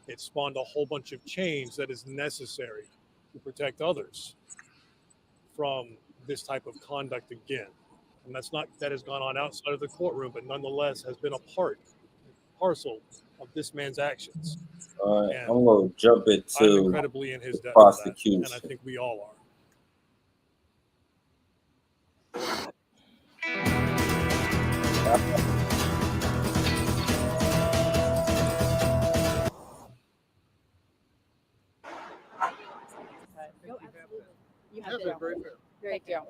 It spawned a whole bunch of change that is necessary to protect others from this type of conduct again. And that has gone on outside of the courtroom, but nonetheless has been a parcel of this man's actions. All right, I'm going to jump I'm into incredibly in his debt, prosecution. and I think we all are. You have to. Thank you.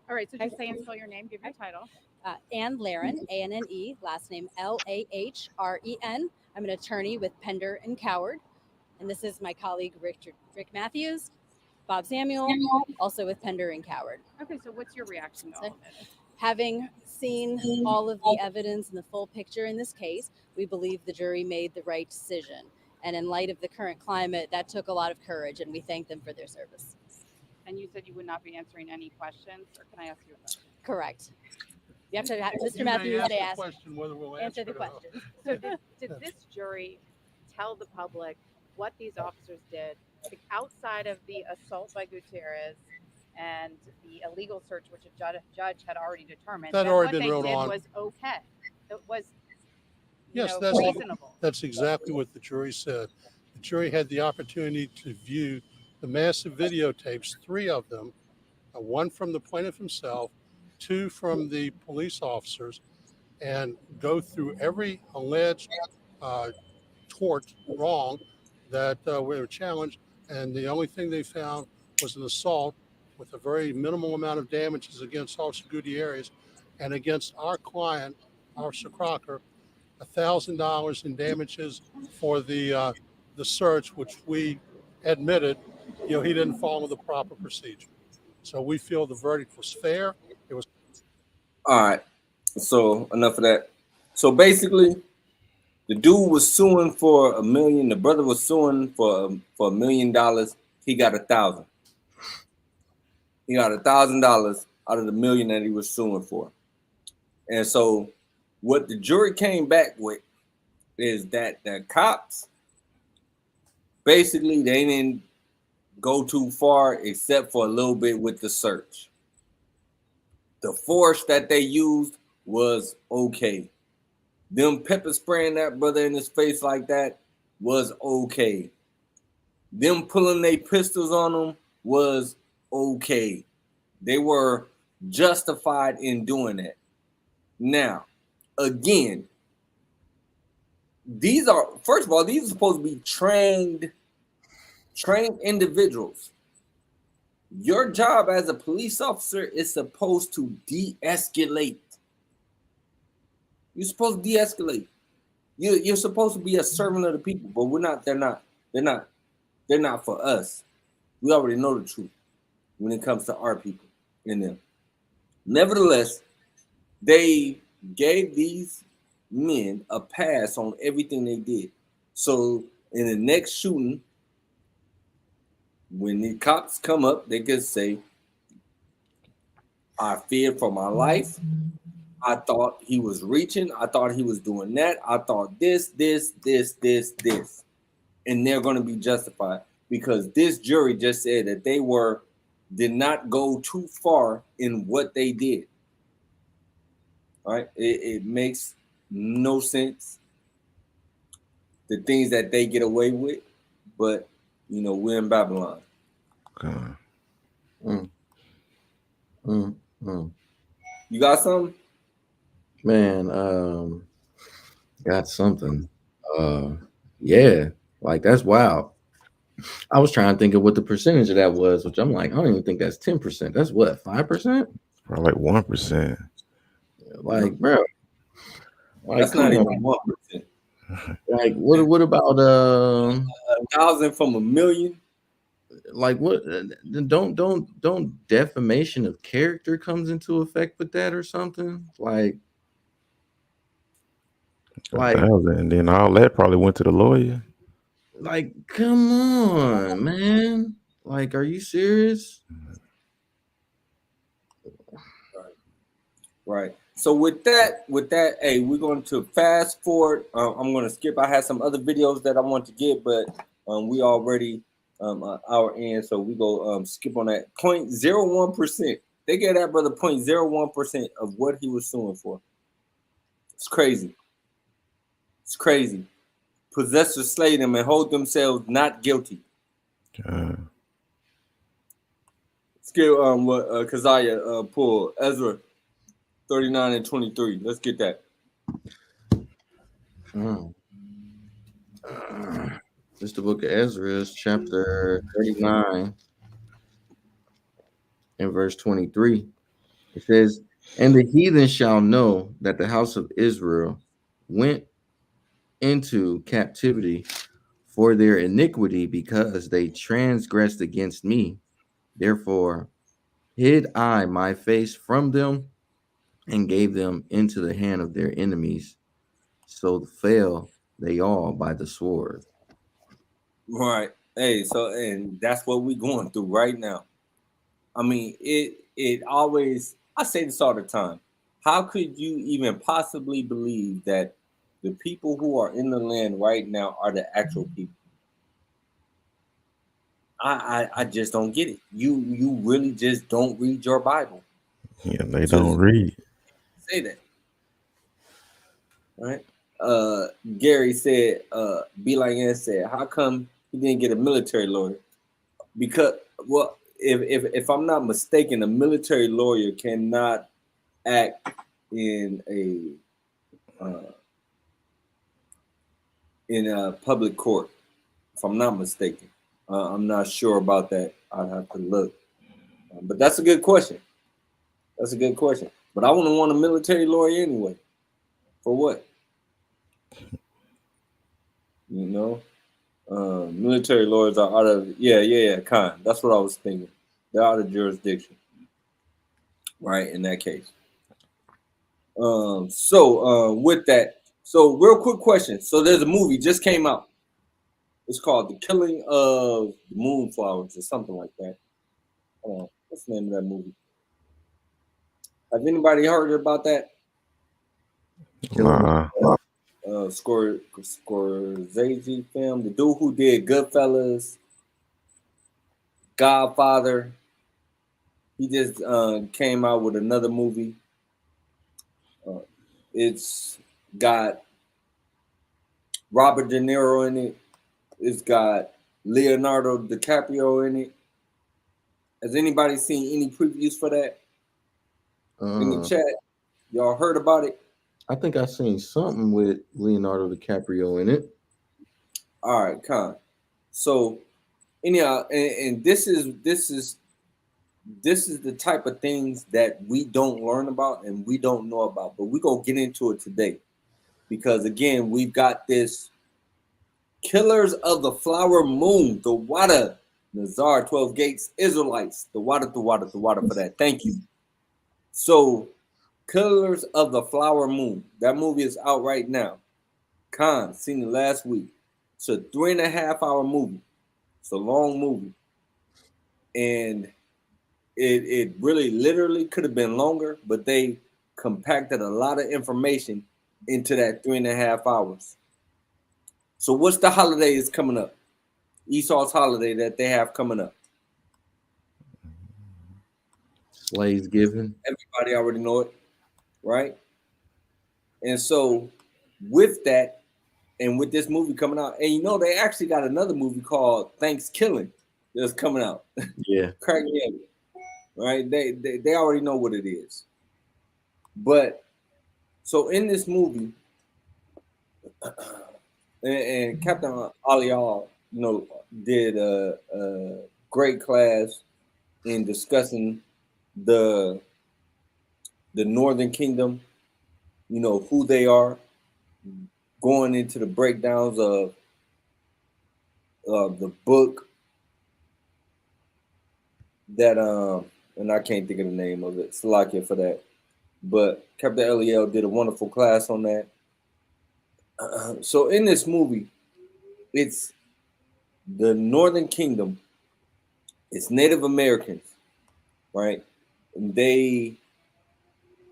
All right, so just say and spell your name, give your title. Ann Laren, A-N-N-E, last name L-A-H-R-E-N. I'm an attorney with Pender and Coward. And this is my colleague, Rick Matthews, Bob Samuel, also with Pender and Coward. Okay, so what's your reaction to all of it? Having seen all of the evidence and the full picture in this case, we believe the jury made the right decision. And in light of the current climate, that took a lot of courage, and we thank them for their service. And you said you would not be answering any questions, or can I ask you a question? Correct. You have to have Mr. Matthews to ask. Answer the question. So did this jury tell the public what these officers did outside of the assault by Gutierrez and the illegal search, which a judge had already determined That that already what been they ruled did on. was okay? It was Yes, reasonable. exactly what the jury said. The jury had the opportunity to view the massive videotapes, 3 of them, one from the plaintiff himself, 2 from the police officers, and go through every alleged tort wrong that were challenged. And the only thing they found was an assault with a very minimal amount of damages against Officer Gutierrez and against our client, Officer Crocker, $1,000 in damages for the search, which we admitted, he didn't follow the proper procedure. So we feel the verdict was fair. It was. All right. So enough of that. So basically, the dude was suing for $1 million. The brother was suing for $1 million. He got 1,000. He got $1,000 out of the $1 million that he was suing for. And so what the jury came back with is that the cops, basically, they didn't go too far except for a little bit with the search. The force that they used was okay. Them pepper spraying that brother in his face like that was okay. Them pulling their pistols on him was okay. They were justified in doing that. Now, again, these are, first of all, these are supposed to be trained individuals. Your job as a police officer is supposed to de-escalate. You're supposed to de-escalate. You're supposed to be a servant of the people, but we're not. They're not for us. We already know the truth when it comes to our people and them. Nevertheless, they gave these men a pass on everything they did. So in the next shooting, when the cops come up, they can say, I feared for my life. I thought he was reaching. I thought he was doing that. I thought this. And they're going to be justified because this jury just said that they did not go too far in what they did. All right? It makes no sense, the things that they get away with, but, we're in Babylon. Mm, mm, mm. You got something? Man, got something. Yeah, like that's wild. I was trying to think of what the percentage of that was, which I'm like, I don't even think that's 10%. That's what, 5%? Probably like 1%. Like, bro, like That's not come even on. 1%. Like, what about 1,000 from a million? like what? Don't defamation of character comes into effect with that or something? Like, 1,000, and then all that probably went to the lawyer. like, come on, man. Like, are you serious? Right. So with that, hey, we're going to fast forward. I'm going to skip. I had some other videos that I want to get, but we already our end, so we go skip on that. 0.01%. They gave that brother 0.01% of what he was suing for. It's crazy. It's crazy. Possessors slay them and hold themselves not guilty. Skip what Keziah pulled. Ezra 39 and 23. Let's get that. This is the book of Ezra, chapter 39 and verse 23. It says, and the heathen shall know that the house of Israel went into captivity for their iniquity, because they transgressed against me. Therefore hid I my face from them and gave them into the hand of their enemies. So fell they all by the sword. Right. Hey, so and that's what we're going through right now. I mean, it always, I say this all the time. How could you even possibly believe that the people who are in the land right now are the actual people? I just don't get it. You really just don't read your Bible. Yeah, they don't read. Say that. Right? Gary said, B-Line said, how come he didn't get a military lawyer? Because, well, if I'm not mistaken, a military lawyer cannot act in a public court. If I'm not mistaken, I'm not sure about that. I'd have to look. But that's a good question. That's a good question. But I wouldn't want a military lawyer anyway. For what? You know, military lawyers are out of kind. That's what I was thinking. They're out of jurisdiction, right? In that case. With that, so real quick question. So there's a movie just came out. It's called The Killing of the Moonflowers or something like that. What's the name of that movie? Have anybody heard about that? Nah. Scorsese film. The dude who did Goodfellas, Godfather. He just came out with another movie. It's got Robert De Niro in it. It's got Leonardo DiCaprio in it. Has anybody seen any previews for that? In the chat, y'all heard about it? I think I seen something with Leonardo DiCaprio in it. All right, Con. So, anyhow, and this is the type of things that we don't learn about and we don't know about, but we're gonna get into it today. Because again, we've got this Killers of the Flower Moon, the Wada, Nazar, 12 Gates, Israelites, the Wada for that. Thank you. So, Killers of the Flower Moon. That movie is out right now. Khan, seen it last week. It's a 3.5-hour movie. It's a long movie. And it really literally could have been longer, but they compacted a lot of information into that 3.5 hours. So what's the holiday is coming up? Esau's holiday that they have coming up. Slaves-giving. Everybody already know it, right? And so with that, and with this movie coming out, and you know they actually got another movie called Thanksgiving that's coming out. Yeah. Crack me up. right? They already know what it is. But so in this movie, and Captain Alial, did a great class in discussing the Northern Kingdom, who they are, going into the breakdowns of the book that and I can't think of the name of it. Salakia for that. But Captain Eliel did a wonderful class on that. So in this movie, it's the Northern Kingdom. It's Native Americans, right? And they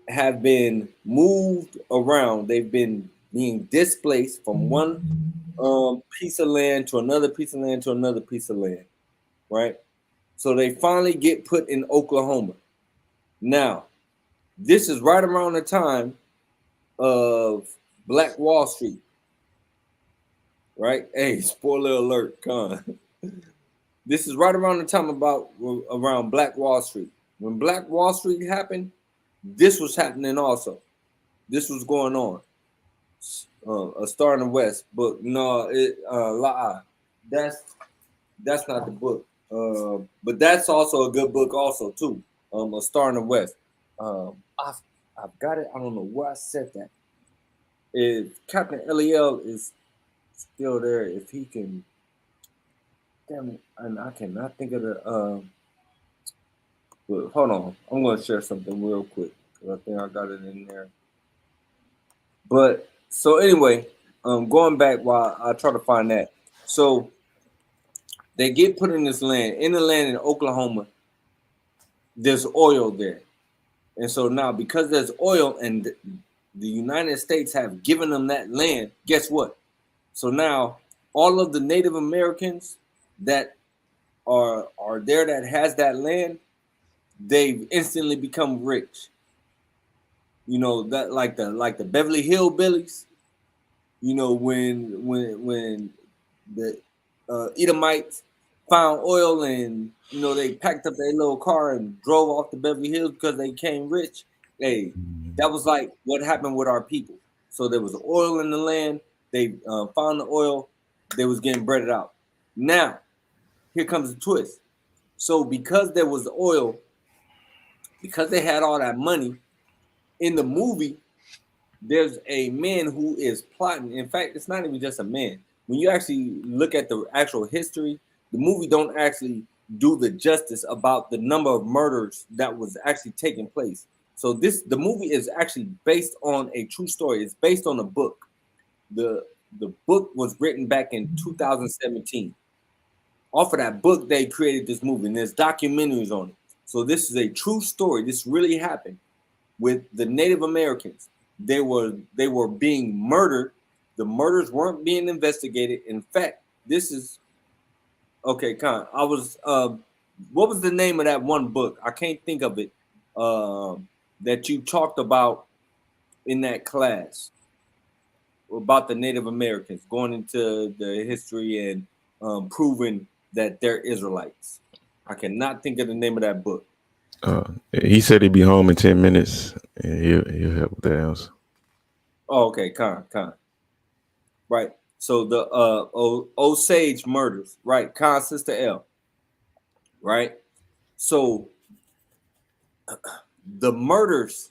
have been moved around. They've been being displaced from one piece of land to another piece of land to another piece of land, right? So they finally get put in Oklahoma. Now, this is right around the time of Black Wall Street, right? Hey, spoiler alert, Con. This is right around the time around Black Wall Street. When Black Wall Street happened, this was happening also. This was going on. A Star in the West, but no, that's not the book. But that's also a good book also too. A Star in the West. I've got it. I don't know where I said that. If Captain Eliel is still there, if he can, damn it, and I cannot think of the. But hold on, I'm going to share something real quick because I think I got it in there. But so anyway, going back while I try to find that. So they get put in this land, in Oklahoma. There's oil there. And so now because there's oil and the United States have given them that land, guess what? So now all of the Native Americans that are there that has that land, they've instantly become rich. That like the Beverly Hillbillies, when the Edomites found oil and they packed up their little car and drove off to Beverly Hills because they came rich. Hey, that was like what happened with our people. So there was oil in the land. They found the oil. They was getting breaded out. Now, here comes the twist. So because there was oil, because they had all that money, in the movie, there's a man who is plotting. In fact, it's not even just a man. When you actually look at the actual history, the movie don't actually do the justice about the number of murders that was actually taking place. So the movie is actually based on a true story. It's based on a book. The book was written back in 2017. Off of that book, they created this movie, and there's documentaries on it. So this is a true story. This really happened with the Native Americans. They were being murdered. The murders weren't being investigated. In fact, this is okay, Con. I was what was the name of that one book? I can't think of it. That you talked about in that class about the Native Americans going into the history and proving that they're Israelites. I cannot think of the name of that book. He said he'd be home in 10 minutes and he'll help with that else. Oh, okay, Con. Right. So the Osage murders, right? Con Sister L. Right. So the murders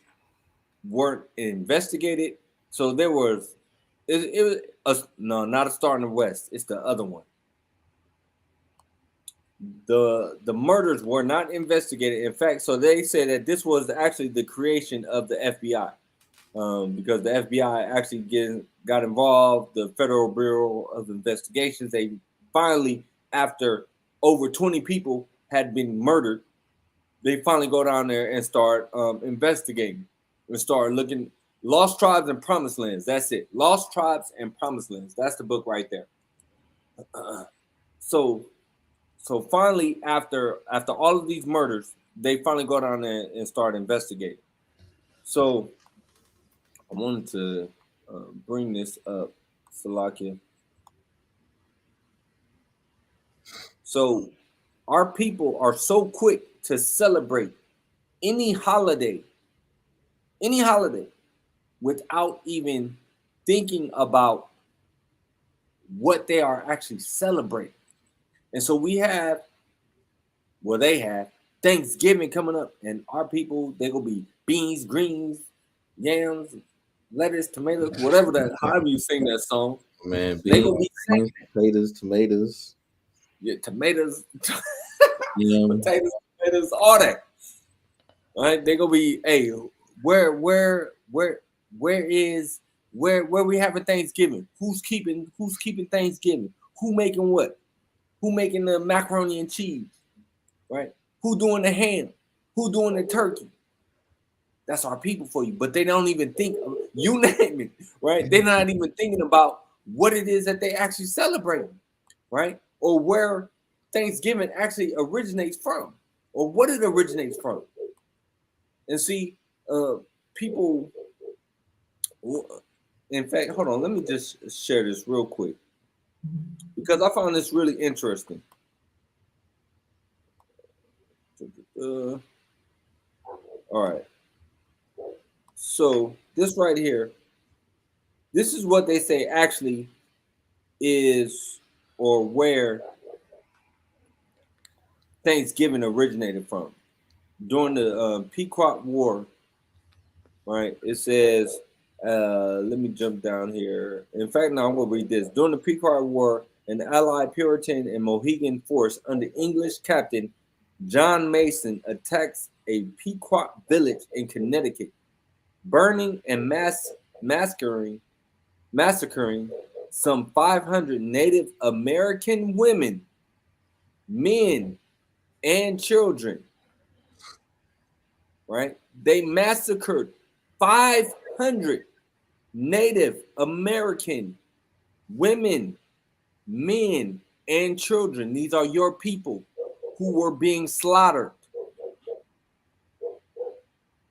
weren't investigated. So there was it was no, not A Star in the West. It's the other one. The murders were not investigated. In fact, so they say that this was actually the creation of the FBI, because the FBI actually got involved. The Federal Bureau of Investigations. They finally, after over 20 people had been murdered, they finally go down there and start investigating and start looking. Lost Tribes and Promised Lands. That's it. Lost Tribes and Promised Lands. That's the book right there. So finally, after all of these murders, they finally go down there and start investigating. So I wanted to bring this up, Salakia. So our people are so quick to celebrate any holiday, without even thinking about what they are actually celebrating. And so they have Thanksgiving coming up, and our people, they're gonna be beans, greens, yams, lettuce, tomatoes, whatever that, however you sing that song. Man, They gonna be beans, tomatoes. Yeah, tomatoes, Yeah. potatoes, all that. All right, they gonna be, hey, where we having Thanksgiving? Who's keeping Thanksgiving? Who making what? Who making the macaroni and cheese? Right? Who doing the ham? Who doing the turkey? That's our people for you. But they don't even think, you name it, right? They're not even thinking about what it is that they actually celebrate, right? Or where Thanksgiving actually originates from, or what it originates from. And see, people, in fact, hold on, let me just share this real quick, because I found this really interesting. All right. So this right here, this is what they say actually is, or where Thanksgiving originated from. During the Pequot War, right? It says, let me jump down here. In fact, now I'm going to read this. During the Pequot War, an Allied Puritan and Mohegan force under English captain John Mason attacks a Pequot village in Connecticut, burning and massacring some 500 Native American women, men, and children. Right? They massacred 500 Native American women, men, and children. These are your people who were being slaughtered.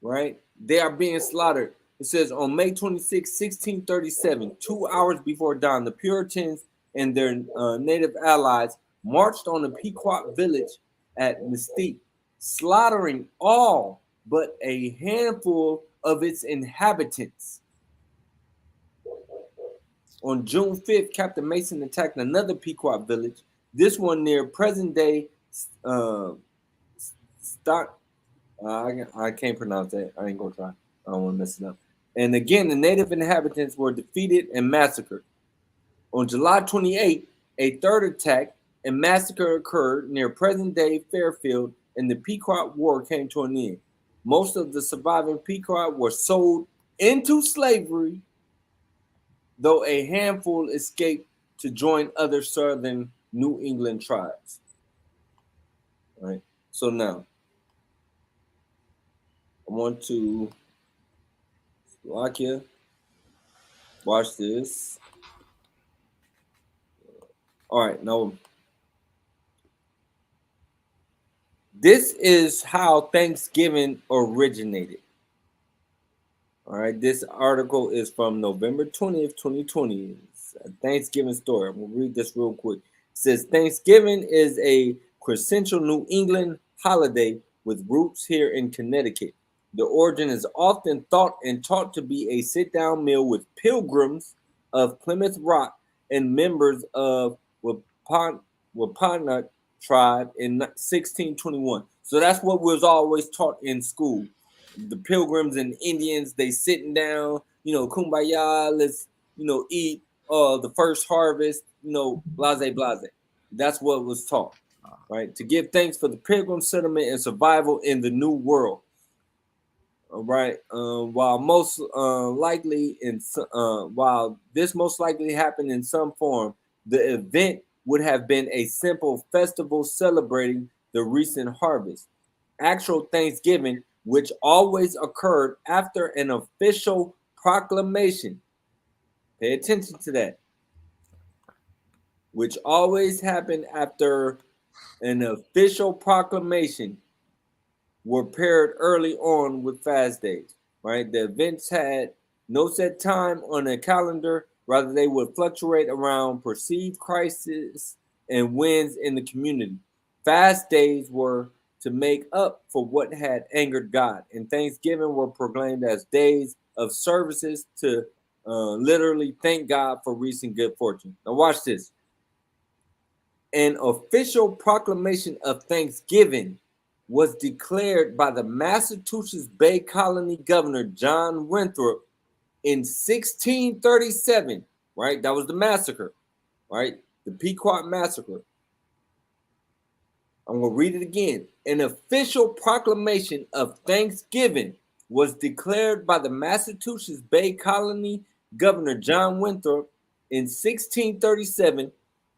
Right? They are being slaughtered. It says on May 26, 1637, 2 hours before dawn, the Puritans and their native allies marched on the Pequot village at Mesquite, slaughtering all but a handful of its inhabitants. On June 5th, Captain Mason attacked another Pequot village, this one near present-day Stock. I can't pronounce that. I ain't gonna try. I don't want to mess it up. And again, the native inhabitants were defeated and massacred. On July 28, a third attack and massacre occurred near present-day Fairfield, and the Pequot War came to an end. Most of the surviving Pequot were sold into slavery, though a handful escaped to join other southern New England tribes. All right. So now, I want to Slovakia. Watch this. All right, now this is how Thanksgiving originated. All right, this article is from November 20th, 2020. It's a Thanksgiving story. I'm gonna read this real quick. It says Thanksgiving is a quintessential New England holiday with roots here in Connecticut. The origin is often thought and taught to be a sit-down meal with pilgrims of Plymouth Rock and members of Wampanoag tribe in 1621. So that's what was always taught in school. The pilgrims and Indians, they sitting down, kumbaya, let's, eat the first harvest, blase, blase. That's what was taught, right? To give thanks for the pilgrim settlement and survival in the new world. All right. While this most likely happened in some form, the event would have been a simple festival celebrating the recent harvest. Actual Thanksgiving, which always occurred after an official proclamation. Pay attention to that. Which always happened after an official proclamation, were paired early on with fast days, right? The events had no set time on a calendar. Rather, they would fluctuate around perceived crisis and wins in the community. Fast days were to make up for what had angered God. And Thanksgiving were proclaimed as days of services to literally thank God for recent good fortune. Now watch this. An official proclamation of Thanksgiving was declared by the Massachusetts Bay Colony Governor John Winthrop in 1637, right? That was the massacre, right? The Pequot Massacre. I'm going to read it again. An official proclamation of Thanksgiving was declared by the Massachusetts Bay Colony Governor John Winthrop in 1637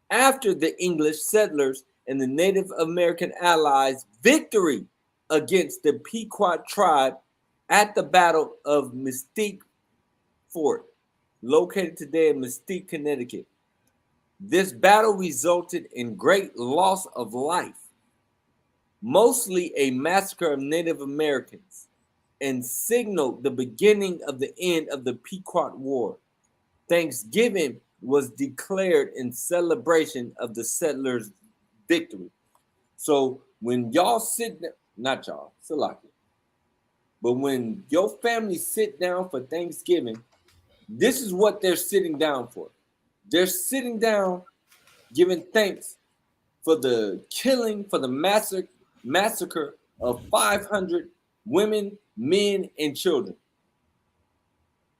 after the English settlers and the Native American allies' victory against the Pequot tribe at the Battle of Mesquite Fort, located today in Mesquite, Connecticut. This battle resulted in great loss of life, mostly a massacre of Native Americans, and signaled the beginning of the end of the Pequot War. Thanksgiving was declared in celebration of the settlers' victory. So when y'all sit down, not y'all, Salaki, but when your family sit down for Thanksgiving, this is what they're sitting down for. They're sitting down giving thanks for the killing, for the massacre of 500 women, men, and children.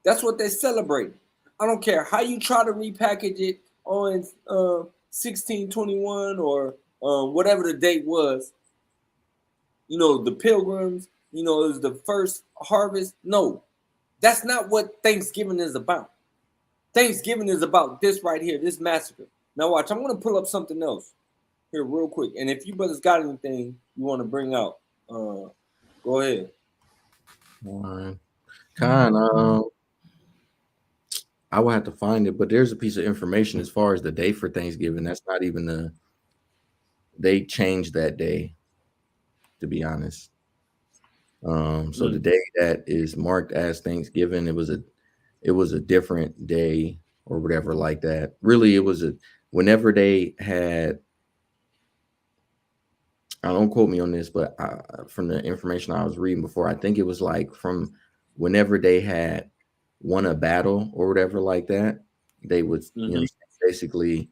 That's what they're celebrating. I don't care how you try to repackage it on 1621 or whatever the date was. You know, the Pilgrims, you know, it was the first harvest. No, that's not what Thanksgiving is about. Thanksgiving is about this right here, this massacre. Now watch, I'm going to pull up something else here real quick. And if you brothers got anything you want to bring out, go ahead. I will have to find it, but there's a piece of information as far as the day for Thanksgiving. That's not even they changed that day, to be honest. So the day that is marked as Thanksgiving, it was a different day or whatever like that. Really, it was whenever they had, I don't quote me on this, but from the information I was reading before, I think it was like from whenever they had won a battle or whatever like that, they would you know, basically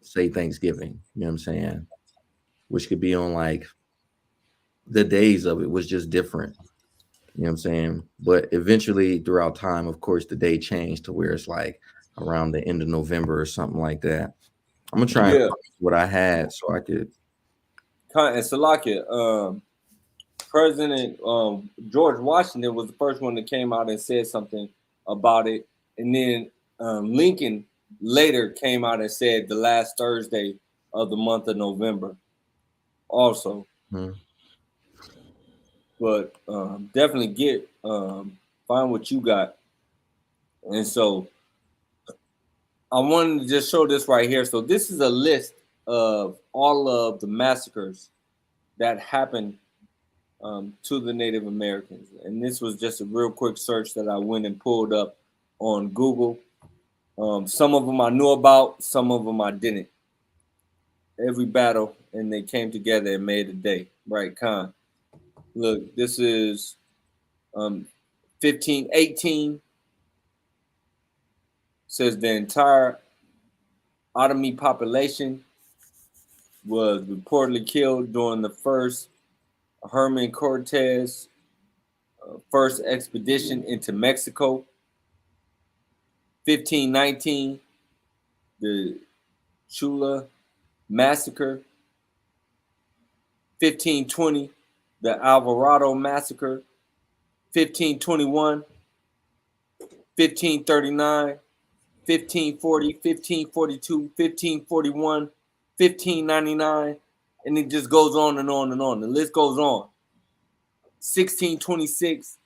say Thanksgiving, you know what I'm saying? Which could be on like the days of it was just different, you know what I'm saying? But eventually throughout time, of course, the day changed to where it's like around the end of November or something like that. I'm gonna try and find what I had so I could. And Salakia, President George Washington was the first one that came out and said something about it. And then Lincoln later came out and said the last Thursday of the month of November also. But definitely find what you got. And so I wanted to just show this right here. So this is a list of all of the massacres that happened to the Native Americans. And this was just a real quick search that I went and pulled up on Google. Some of them I knew about, some of them I didn't. Every battle, and they came together and made a day. Right, Khan? Look, this is 1518. Says the entire Otomi population was reportedly killed during the first Herman Cortez first expedition into Mexico. 1519, the Chula Massacre. 1520, the Alvarado Massacre. 1521, 1539, 1540, 1542, 1541, 1599, and it just goes on and on and on. The list goes on. 1626,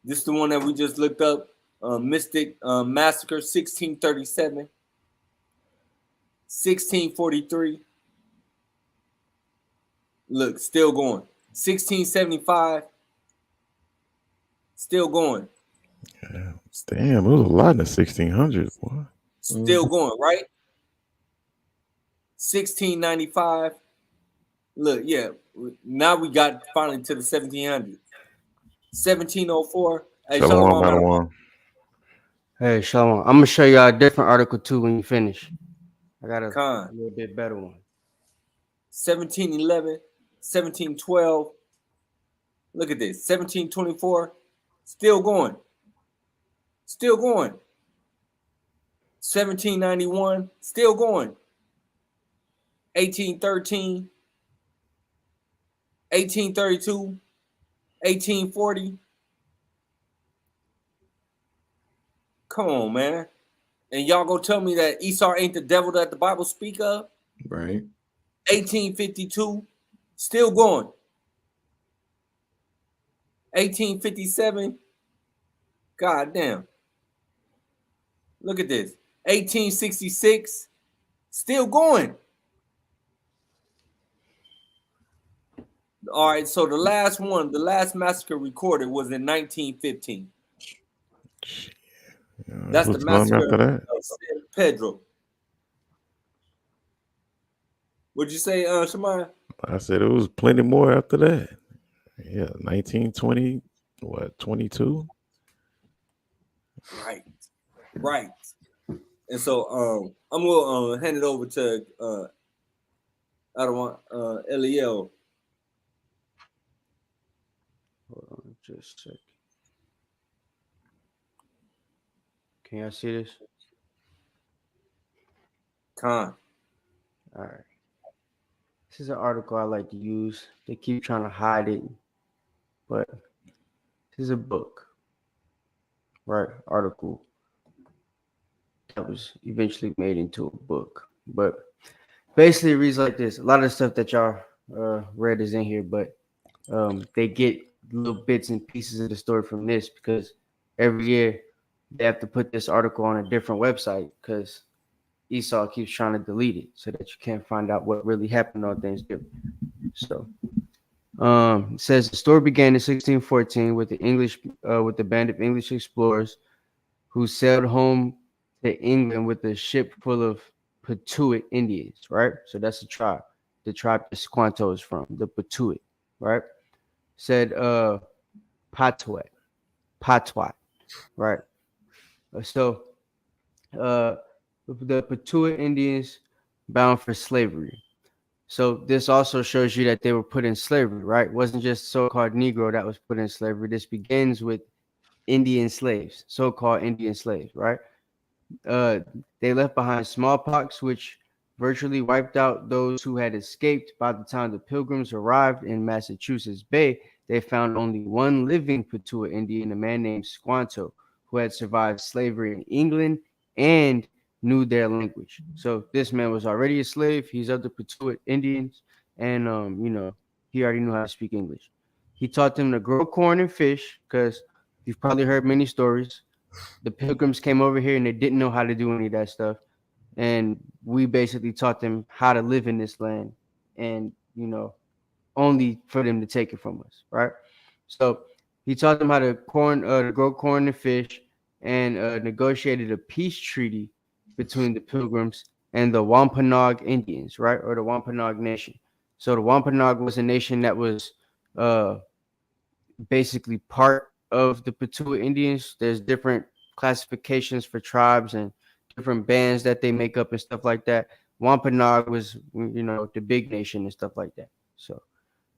this is the one that we just looked up, Mystic Massacre, 1637, 1643. Look, still going. 1675, still going. Yeah, damn, it was a lot in the 1600s, boy. Still going, right? 1695, Look, yeah. Now we got finally to the 1700s. 1704. Hey, Shalom, Shalom out. Adawan. Hey, Shalom. I'm gonna show y'all a different article too when you finish. I got a Khan. little bit better one. 1711, 1712. Look at this. 1724. Still going. Still going. 1791. Still going. 1813. 1832. 1840. Come on, man. And y'all go tell me that Esau ain't the devil that the Bible speak of? Right. 1852, still going. 1857, god damn. Look at this. 1866, still going. All right, so the last massacre recorded was in 1915. That's the massacre of San Pedro. What'd you say, Shamaya? I said it was plenty more after that. Yeah, 1920, what, 22? Right. And so I'm gonna hand it over to I don't want Eliel. Hold on just a second. Can y'all see this? Khan. All right. This is an article I like to use. They keep trying to hide it, but this is a book, right? Article that was eventually made into a book. But basically it reads like this. A lot of the stuff that y'all read is in here, but they get little bits and pieces of the story from this because every year they have to put this article on a different website because Esau keeps trying to delete it so that you can't find out what really happened on Thanksgiving. So it says the story began in 1614 with the band of English explorers who sailed home to England with a ship full of Patuit Indians, right? So that's a tribe. The tribe that Squanto is from, the Patuit, right? Said Patuit, right? So the Patuit Indians bound for slavery. So this also shows you that they were put in slavery, right? It wasn't just so-called Negro that was put in slavery. This begins with Indian slaves, so-called Indian slaves, right? They left behind smallpox, which virtually wiped out those who had escaped. By the time the Pilgrims arrived in Massachusetts Bay, they found only one living Patuit Indian, a man named Squanto, who had survived slavery in England and knew their language. So this man was already a slave. He's of the Patuit Indians, and he already knew how to speak English. He taught them to grow corn and fish, because you've probably heard many stories. The Pilgrims came over here and they didn't know how to do any of that stuff, and we basically taught them how to live in this land, and only for them to take it from us, right? So he taught them how to grow corn and fish, and negotiated a peace treaty between the Pilgrims and the Wampanoag Indians, right, or the Wampanoag Nation. So the Wampanoag was a nation that was basically part of the Patuit Indians. There's different classifications for tribes and different bands that they make up and stuff like that. Wampanoag was, the big nation and stuff like that. So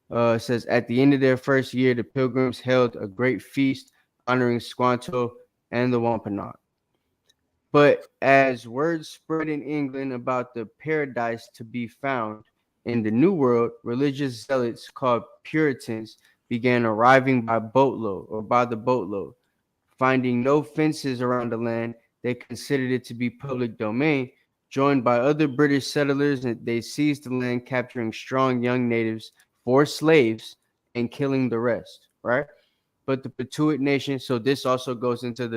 it says at the end of their first year, the Pilgrims held a great feast honoring Squanto and the Wampanoag. But as word spread in England about the paradise to be found in the New World, religious zealots called Puritans began arriving by the boatload. Finding no fences around the land, they considered it to be public domain. Joined by other British settlers, they seized the land, capturing strong young natives for slaves and killing the rest, right? But the Patuit Nation, so this also goes into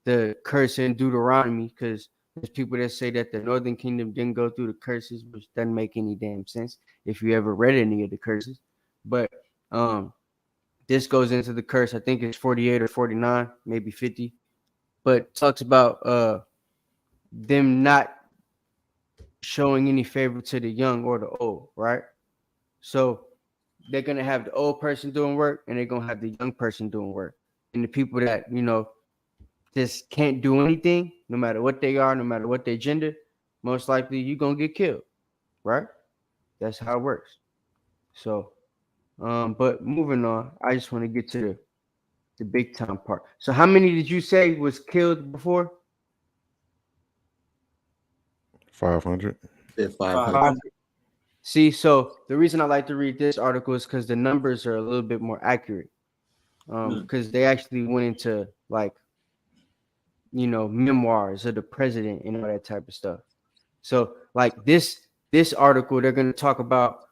the curse in Deuteronomy, because there's people that say that the Northern Kingdom didn't go through the curses, which doesn't make any damn sense if you ever read any of the curses. But this goes into the curse. I think it's 48 or 49, maybe 50, but talks about them not showing any favor to the young or the old, right? So they're gonna have the old person doing work, and they're gonna have the young person doing work. And the people that just can't do anything, no matter what they are, no matter what their gender, most likely you're gonna get killed, right? That's how it works. So, but moving on, I just want to get to the big time part. So, how many did you say was killed before? 500. Yeah, 500. 500. See, so the reason I like to read this article is because the numbers are a little bit more accurate. Because they actually went into memoirs of the president and all that type of stuff. So like this article, they're going to talk about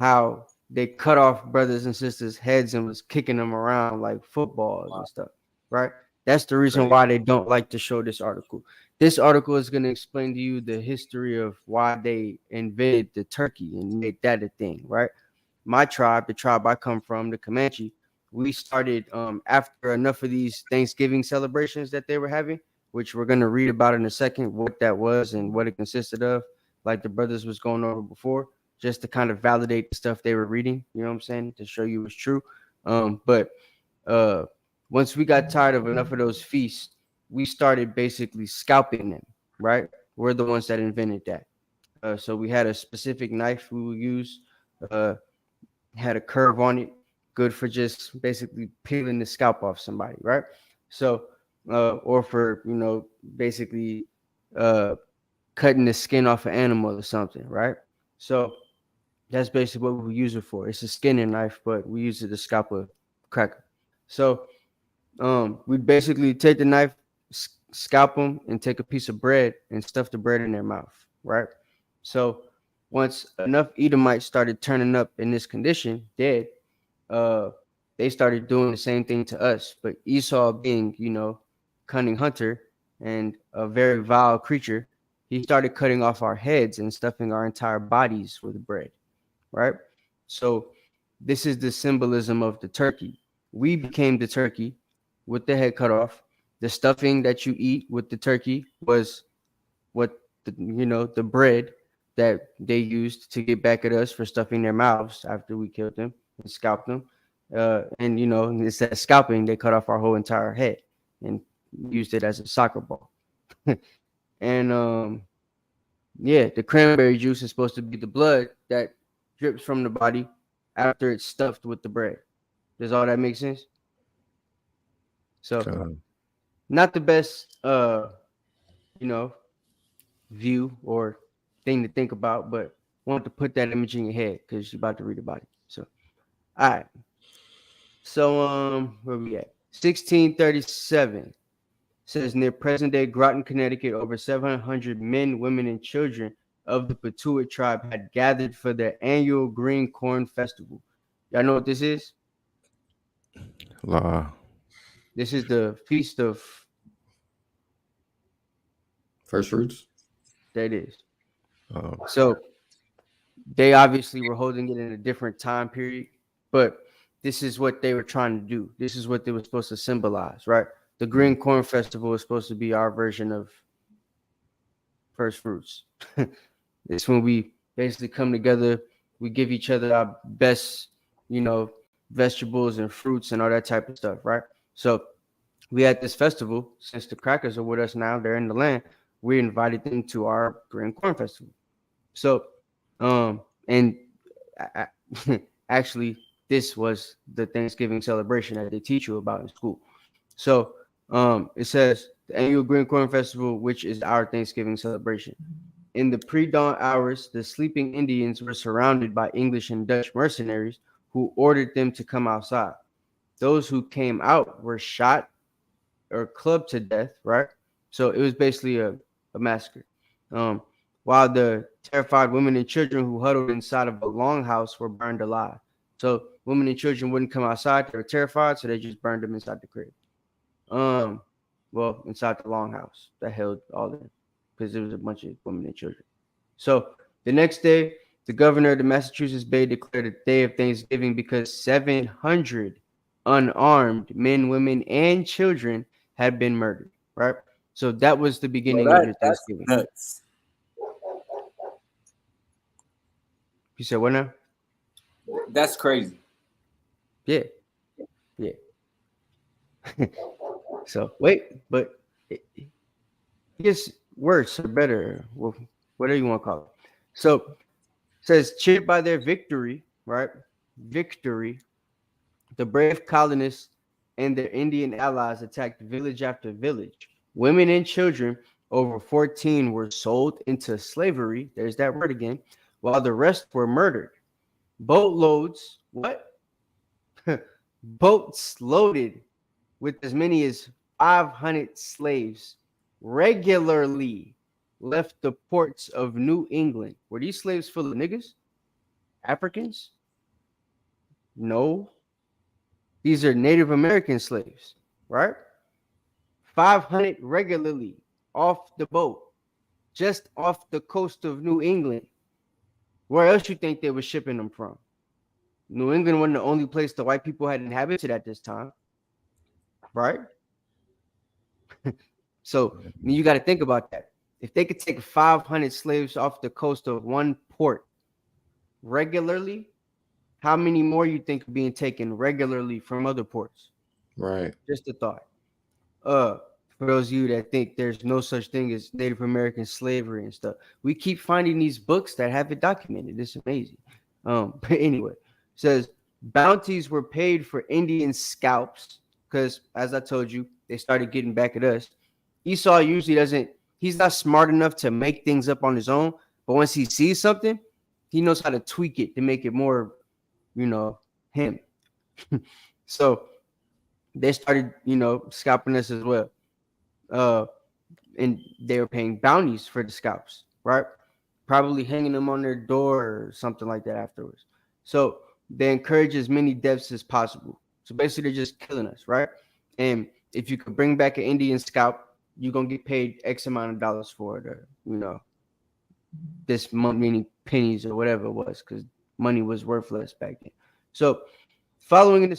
how they cut off brothers and sisters' heads and was kicking them around like footballs and stuff, right? That's the reason why they don't like to show this article. This article is going to explain to you the history of why they invented the turkey and made that a thing, right? My tribe, the tribe I come from, the Comanche, we started after enough of these Thanksgiving celebrations that they were having, which we're going to read about in a second, what that was and what it consisted of, like the brothers was going over before, just to kind of validate the stuff they were reading, you know what I'm saying, to show you it's true. But once we got tired of enough of those feasts, we started basically scalping them, right? We're the ones that invented that. So we had a specific knife we would use, had a curve on it, good for just basically peeling the scalp off somebody, right? So, or for, basically cutting the skin off an animal or something, right? So that's basically what we use it for. It's a skinning knife, but we use it to scalp a cracker. So we basically take the knife, scalp them, and take a piece of bread and stuff the bread in their mouth, right? So once enough Edomites started turning up in this condition, dead, they started doing the same thing to us. But Esau, being, cunning hunter and a very vile creature, he started cutting off our heads and stuffing our entire bodies with bread, right? So this is the symbolism of the turkey. We became the turkey with the head cut off. The stuffing that you eat with the turkey was what the bread that they used to get back at us for stuffing their mouths after we killed them and scalped them. And instead of scalping, they cut off our whole entire head and used it as a soccer ball. And the cranberry juice is supposed to be the blood that drips from the body after it's stuffed with the bread. Does all that make sense? So not the best view or thing to think about, but wanted to put that image in your head because you're about to read about it. So all right. So where we at? 1637 says near present-day Groton, Connecticut, over 700 men, women, and children of the Patuit tribe had gathered for their annual Green Corn Festival. Y'all know what this is? La. This is the feast of first fruits. That is. So they obviously were holding it in a different time period, but this is what they were trying to do. This is what they were supposed to symbolize, right? The Green Corn Festival is supposed to be our version of first fruits. It's when we basically come together. We give each other our best, vegetables and fruits and all that type of stuff, right? So we had this festival. Since the crackers are with us now, they're in the land. We invited them to our Green Corn Festival. So, and actually, this was the Thanksgiving celebration that they teach you about in school. So it says the annual Green Corn Festival, which is our Thanksgiving celebration. In the pre-dawn hours, the sleeping Indians were surrounded by English and Dutch mercenaries who ordered them to come outside. Those who came out were shot or clubbed to death, right? So it was basically a massacre. While the terrified women and children who huddled inside of a longhouse were burned alive. So women and children wouldn't come outside. They were terrified, so they just burned them inside the crib. Inside the longhouse that held all of them, because there was a bunch of women and children. So the next day, the governor of the Massachusetts Bay declared a day of Thanksgiving because 700 unarmed men, women, and children had been murdered, right? So that was the beginning of your Thanksgiving. Nuts. You said what now? That's crazy. Yeah. So wait, but it gets worse or better, whatever you want to call it. So it says, cheered by their victory, right? Victory. The brave colonists and their Indian allies attacked village after village. Women and children over 14 were sold into slavery. There's that word again. While the rest were murdered. Boatloads, what? Boats loaded with as many as 500 slaves regularly left the ports of New England. Were these slaves full of niggas? Africans? No. These are Native American slaves, right? 500 regularly off the boat, just off the coast of New England. Where else you think they were shipping them from? New England wasn't the only place the white people had inhabited at this time, right? So you got to think about that. If they could take 500 slaves off the coast of one port regularly, how many more you think are being taken regularly from other ports? Right. Just a thought. For those of you that think there's no such thing as Native American slavery and stuff, we keep finding these books that have it documented. It's amazing. But anyway, it says bounties were paid for Indian scalps because, as I told you, they started getting back at us. Esau usually he's not smart enough to make things up on his own, but once he sees something, he knows how to tweak it to make it more, him. So they started, scalping us as well. And they were paying bounties for the scalps, right? Probably hanging them on their door or something like that afterwards. So they encourage as many deaths as possible. So basically, they're just killing us, right? And if you could bring back an Indian scalp, you're gonna get paid X amount of dollars for it, or this many pennies or whatever it was, because money was worthless back then. So, following an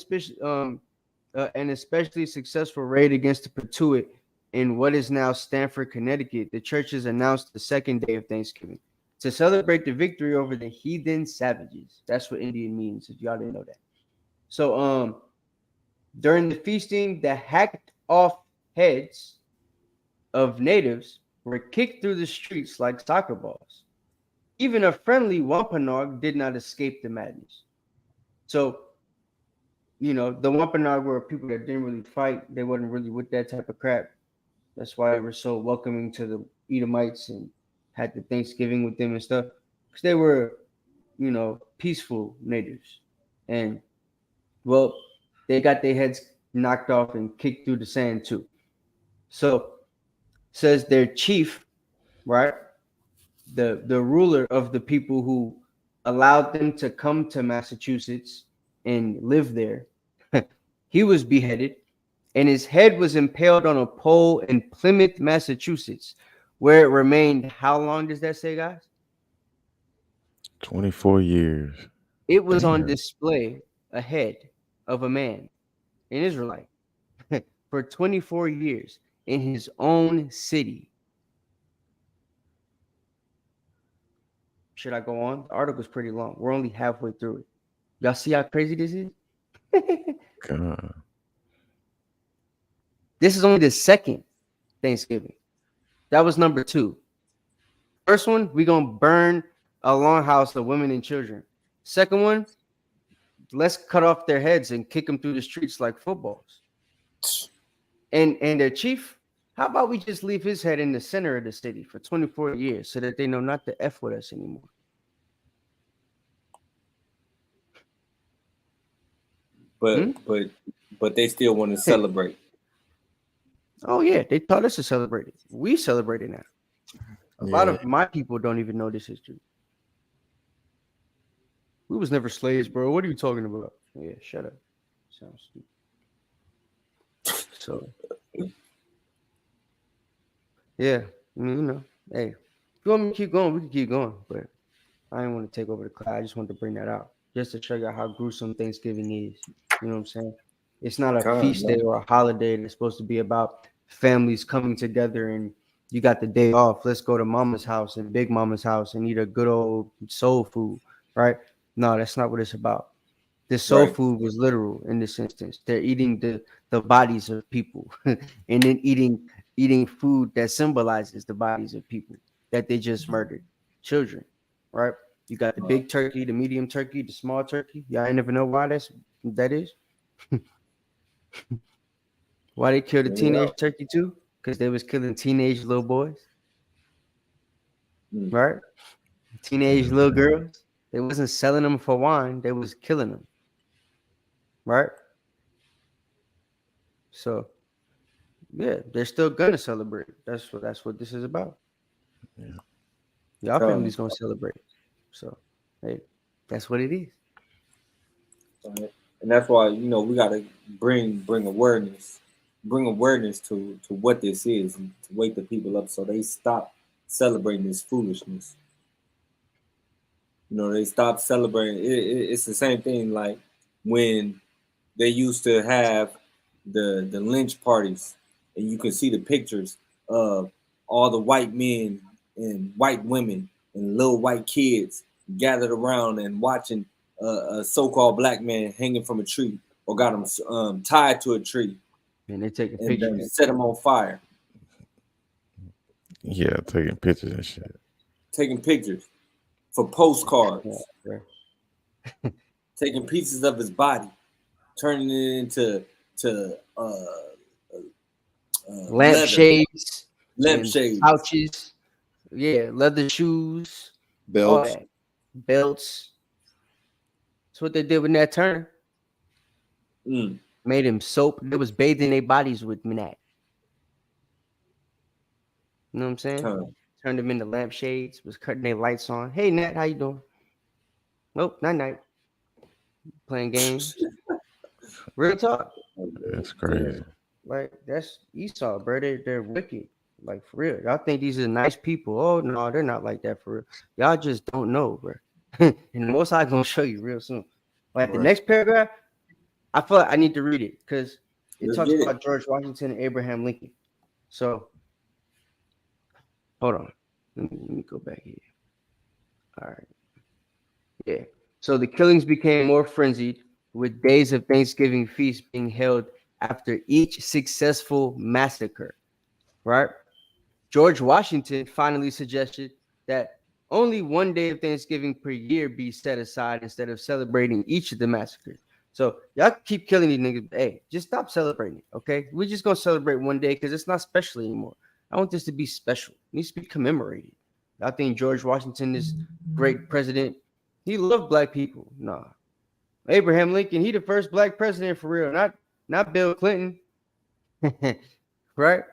especially successful raid against the Patuit in what is now Stamford, Connecticut, the churches announced the second day of Thanksgiving to celebrate the victory over the heathen savages. That's what Indian means, if y'all didn't know that. So, during the feasting, the hacked off heads of natives were kicked through the streets like soccer balls. Even a friendly Wampanoag did not escape the madness. So, the Wampanoag were people that didn't really fight. They wasn't really with that type of crap. That's why they were so welcoming to the Edomites and had the Thanksgiving with them and stuff. Because they were, peaceful natives. And, well, they got their heads knocked off and kicked through the sand too. So, says their chief, right? The ruler of the people who allowed them to come to Massachusetts and live there, he was beheaded, and his head was impaled on a pole in Plymouth, Massachusetts, where it remained. How long does that say, guys? 24 years. It was on display, a head of a man, an Israelite, for 24 years in his own city. Should I go on? The article's pretty long. We're only halfway through it. Y'all see how crazy this is? God. This is only the second Thanksgiving. That was number 2. First one, we're going to burn a longhouse of women and children. Second one, let's cut off their heads and kick them through the streets like footballs. And their chief, how about we just leave his head in the center of the city for 24 years so that they know not to F with us anymore? But they still want to celebrate. Oh yeah, they taught us to celebrate it. We celebrate it now. A lot of my people don't even know this history. We was never slaves, bro. What are you talking about? Yeah, shut up. Sounds stupid. So yeah, hey, if you want me to keep going, we can keep going, but I didn't want to take over the class. I just wanted to bring that out just to show you how gruesome Thanksgiving is. You know what I'm saying? It's not a feast day or a holiday. It's supposed to be about families coming together, and you got the day off. Let's go to mama's house and big mama's house and eat a good old soul food. right? No, that's not what it's about. The soul Right. food was literal in this instance. They're eating the bodies of people and then eating food that symbolizes the bodies of people that they just murdered. Children, right? You got the big turkey, the medium turkey, the small turkey. Y'all ain't never know why that is. Why they killed the teenage turkey too? Because they was killing teenage little boys, right? Teenage little girls. They wasn't selling them for wine. They was killing them, right? So yeah, they're still gonna celebrate. That's what this is about. Yeah. Y'all family's gonna celebrate. So hey, that's what it is. Right. And that's why, you know, we gotta bring awareness to what this is and to wake the people up so they stop celebrating this foolishness. You know, they stop celebrating. It's the same thing like when they used to have the lynch parties, and you can see the pictures of all the white men and white women and little white kids gathered around and watching a so-called black man hanging from a tree or got him tied to a tree. And they taking and pictures. then set him on fire. Yeah, taking pictures and shit. Taking pictures for postcards. Yeah. Taking pieces of his body, turning it into lampshades, lampshades, pouches, yeah, leather shoes, belts. Belts. That's what they did with Nat Turner. Made him soap. They was bathing their bodies with Nat. You know what I'm saying? Turned them into lampshades. Was cutting their lights on. Hey Nat, how you doing? Nope, night. Playing games. Real talk. That's crazy. Like that's Esau, bro. They're wicked. Like for real. Y'all think these are nice people. Oh no, they're not like that for real. Y'all just don't know, bro. And the Most High gonna show you real soon. Like the next paragraph, I feel like I need to read it because it talks about George Washington and Abraham Lincoln. So hold on. Let me go back here. All right. Yeah. So the killings became more frenzied, with days of Thanksgiving feasts being held after each successful massacre. Right? George Washington finally suggested that only one day of Thanksgiving per year be set aside instead of celebrating each of the massacres. So y'all keep killing these niggas. Hey, just stop celebrating it, okay? We're just gonna celebrate one day because it's not special anymore. I want this to be special. It needs to be commemorated. I think George Washington is great president. He loved black people. Nah. Abraham Lincoln, he the first black president for real, not Bill Clinton. Right?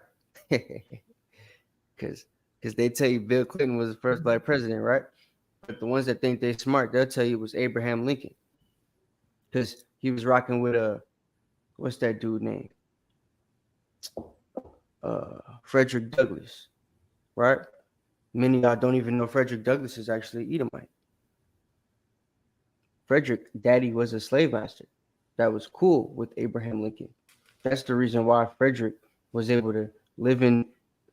Because they tell you Bill Clinton was the first black president, right? But the ones that think they're smart, they'll tell you it was Abraham Lincoln. Because he was rocking with what's that dude name? Frederick Douglass, right? Many of y'all don't even know Frederick Douglass is actually Edomite. Frederick, daddy was a slave master that was cool with Abraham Lincoln. That's the reason why Frederick was able to live in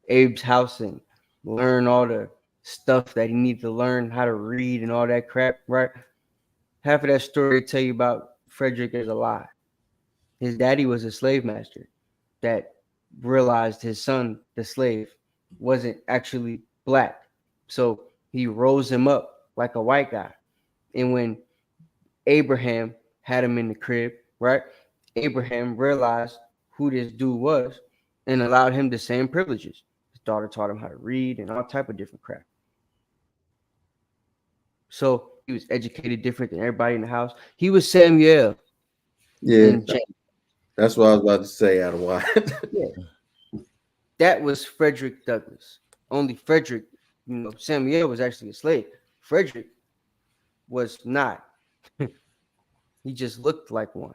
Abe's house and learn all the stuff that he needed to learn, how to read and all that crap, right? Half of that story to tell you about Frederick is a lie. His daddy was a slave master that realized his son, the slave, wasn't actually black. So he rose him up like a white guy. And when Abraham had him in the crib, right? Abraham realized who this dude was and allowed him the same privileges. His daughter taught him how to read and all type of different crap. So he was educated different than everybody in the house. He was Samuel. Yeah, that's what I was about to say. Out of why? Yeah, that was Frederick Douglass. Only Frederick, Samuel was actually a slave. Frederick was not. He just looked like one,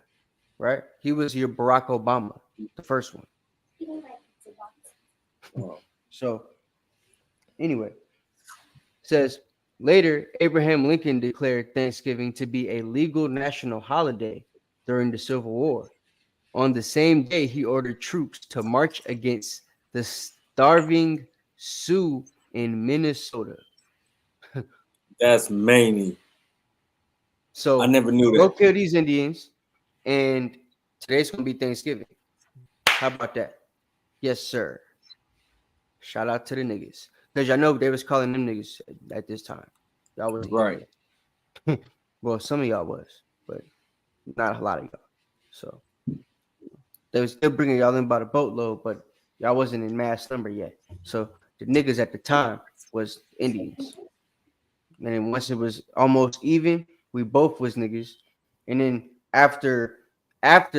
right? He was your Barack Obama, the first one. So, anyway, says later, Abraham Lincoln declared Thanksgiving to be a legal national holiday during the Civil War. On the same day, he ordered troops to march against the starving Sioux in Minnesota. That's Manny. So I never knew go that. kill these Indians, and today's gonna be Thanksgiving. How about that? Yes, sir. Shout out to the niggas, because y'all know they was calling them niggas at this time. Y'all was Right. Well, some of y'all was, but not a lot of y'all. So they was still bringing y'all in by the boatload, but y'all wasn't in mass number yet. So the niggas at the time was Indians. And then once it was almost even, we both was niggas. And then after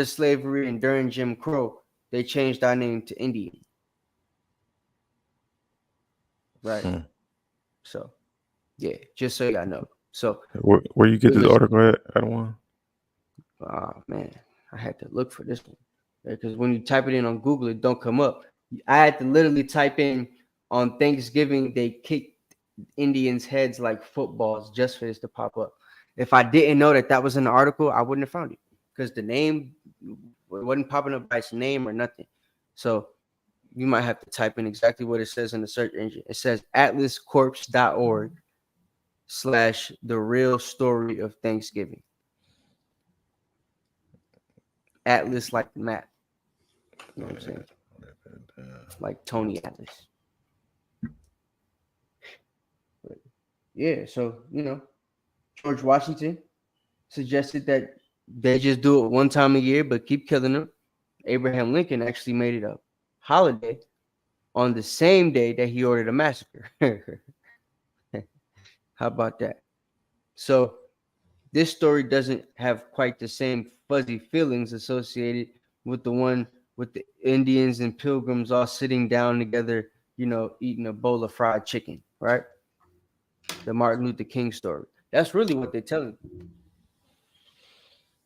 slavery and during Jim Crow, they changed our name to Indian. Right. So yeah, just so y'all know. So where you get this article at? I don't want. Oh man, I had to look for this one because when you type it in on Google, it don't come up. I had to literally type in on Thanksgiving they kicked Indians' heads like footballs just for this to pop up. If I didn't know that was in the article, I wouldn't have found it because the name wasn't popping up by its name or nothing. So you might have to type in exactly what it says in the search engine. It says atlascorpse.org/the real story of Thanksgiving. Atlas like the map. You know what I'm saying? Like Tony Atlas. But yeah, so George Washington suggested that they just do it one time a year, but keep killing them. Abraham Lincoln actually made it a holiday on the same day that he ordered a massacre. How about that? So this story doesn't have quite the same fuzzy feelings associated with the one with the Indians and Pilgrims all sitting down together, eating a bowl of fried chicken, right? The Martin Luther King story. That's really what they're telling you.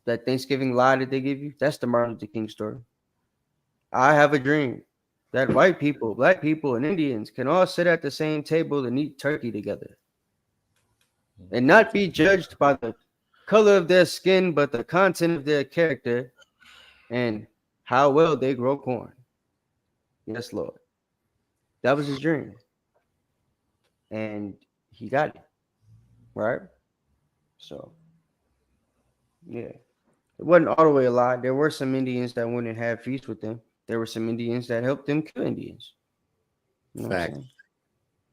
That Thanksgiving lie that they give you, that's the Martin Luther King story. I have a dream that white people, black people, and Indians can all sit at the same table and eat turkey together and not be judged by the color of their skin, but the content of their character and how well they grow corn. Yes, Lord. That was his dream. And he got it. Right? So, yeah. It wasn't all the way a lie. There were some Indians that went and had feasts with them. There were some Indians that helped them kill Indians. Fact.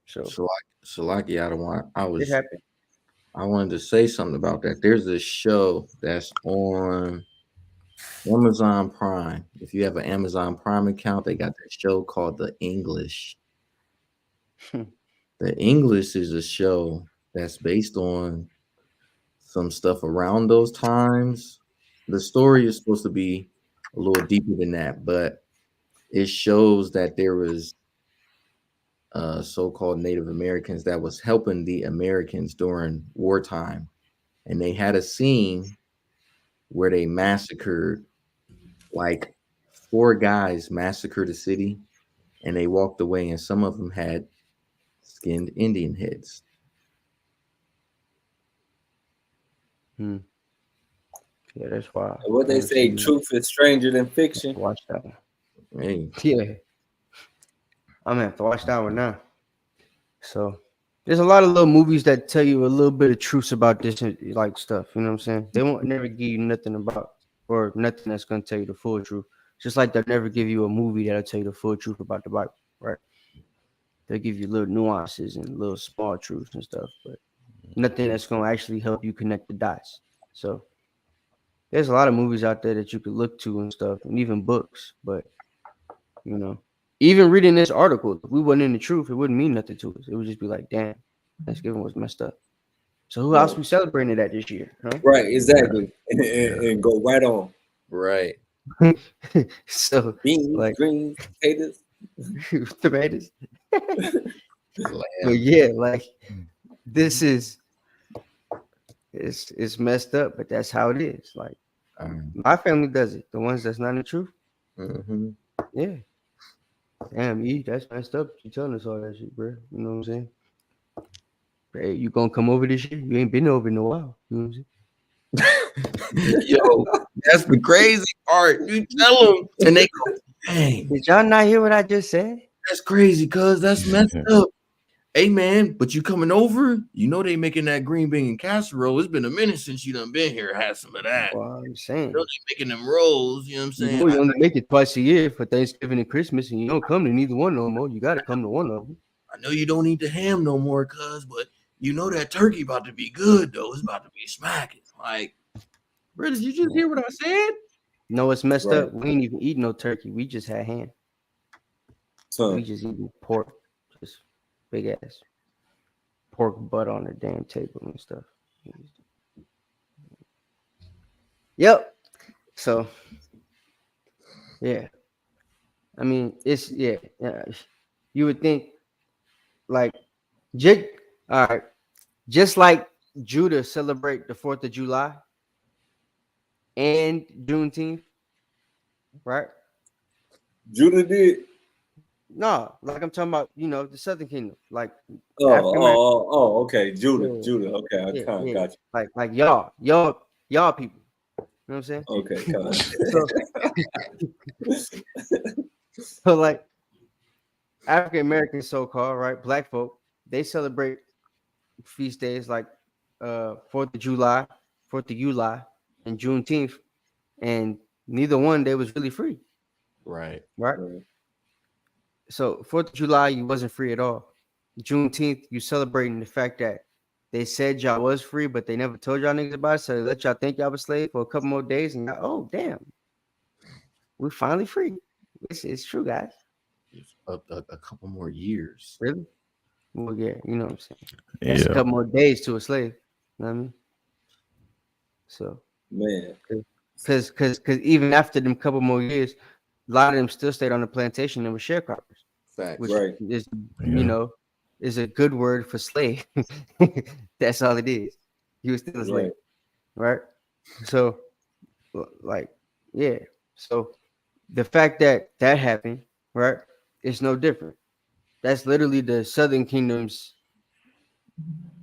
So, Salaki, it happened. I wanted to say something about that. There's this show that's on Amazon Prime. If you have an Amazon Prime account, they got this show called The English. The English is a show that's based on some stuff around those times. The story is supposed to be a little deeper than that, but it shows that there was so-called Native Americans that was helping the Americans during wartime, and they had a scene where they massacred, like 4 guys massacred a city, and they walked away, and some of them had skinned Indian heads. Yeah, that's why. What they say, truth is stranger than fiction. Watch that one. Hey. Yeah. I'm gonna have to watch that one now. So there's a lot of little movies that tell you a little bit of truths about this like stuff. You know what I'm saying? They won't never give you nothing about or nothing that's gonna tell you the full truth. Just like they'll never give you a movie that'll tell you the full truth about the Bible, right? They'll give you little nuances and little small truths and stuff, but nothing that's gonna actually help you connect the dots. So there's a lot of movies out there that you could look to and stuff, and even books, but even reading this article, if we wasn't in the truth, it wouldn't mean nothing to us. It would just be like, damn, Thanksgiving was messed up. So who else we celebrating that this year? Huh? Right, exactly. And go right on. Right. So beans, like greens, potatoes. Tomatoes. But yeah, like this is it's messed up, but that's how it is. Like my family does it. The ones that's not in the truth. Mm-hmm. Yeah. Damn, E, that's messed up. You telling us all that shit, bro. You know what I'm saying? Hey, you gonna come over this year? You ain't been over in a while. You know what I'm saying? Yo, that's the crazy part. You tell them, and they go, "Dang, did y'all not hear what I just said? That's crazy, cuz that's messed up." Hey man, but you coming over? You know they making that green bean and casserole. It's been a minute since you done been here. Had some of that. Well, I'm saying. You know they making them rolls. You know what I'm You saying? know, you only make it twice a year for Thanksgiving and Christmas, and you don't come to neither one no more. You got to come to one of them. I know you don't eat the ham no more, cuz, but you know that turkey about to be good though. It's about to be smacking. Like, bro, did you just hear what I said? No, it's messed Right. up. We ain't even eat no turkey. We just had ham. We just eating pork, just big ass pork butt on the damn table and stuff. Yep. So, yeah. I mean, it's yeah. You would think, like, all right, just like Judah celebrate the 4th of July and Juneteenth, right? Judah did. No, like I'm talking about, you know, the Southern Kingdom, like Okay, Judah. Okay, I kind of got you. Like y'all people. You know what I'm saying? Okay, so like African Americans, so-called, right? Black folk, they celebrate feast days like 4th of July, and Juneteenth, and neither one day was really free. Right. So 4th of July, you wasn't free at all. Juneteenth, you celebrating the fact that they said y'all was free, but they never told y'all niggas about it, so they let y'all think y'all was slave for a couple more days, and y'all, oh damn, we're finally free. It's true, guys. A couple more years. Really? Well, yeah, you know what I'm saying. Yeah. That's a couple more days to a slave. You know what I mean? So, man, because even after them couple more years, a lot of them still stayed on the plantation and were sharecroppers. Facts. Which Right. is, you know, is a good word for slave. That's all it is. He was still a slave, right? So, like, yeah. So the fact that that happened, right, it's no different. That's literally the Southern Kingdom's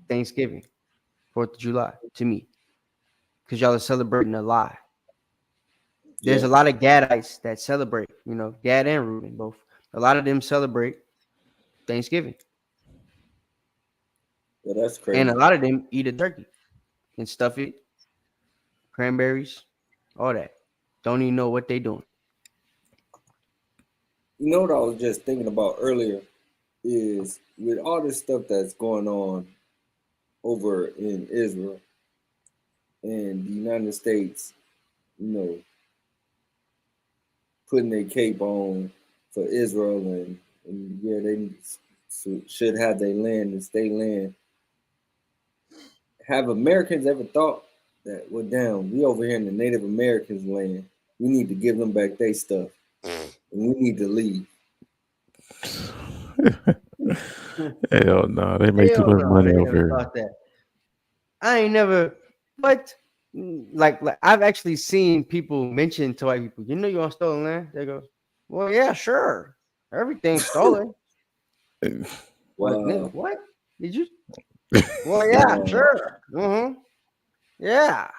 Thanksgiving, 4th of July, to me, because y'all are celebrating a lie. There's a lot of Gadites that celebrate, you know, Gad and Reuben both. A lot of them celebrate Thanksgiving. Yeah, that's crazy. And a lot of them eat a turkey and stuff it, cranberries, all that. Don't even know what they doing. You know what I was just thinking about earlier is with all this stuff that's going on over in Israel and the United States, you know, putting their cape on for Israel and yeah, they should have their land and stay land. Have Americans ever thought that, well, damn, we over here in the Native Americans' land, we need to give them back their stuff and we need to leave? Hell no, they make too much money over here. About that. I ain't never, but like I've actually seen people mention to white people, you know, you on stolen land? They go, well, yeah, sure, everything's stolen. Wow. Like, what did you? Well, yeah, sure. Yeah.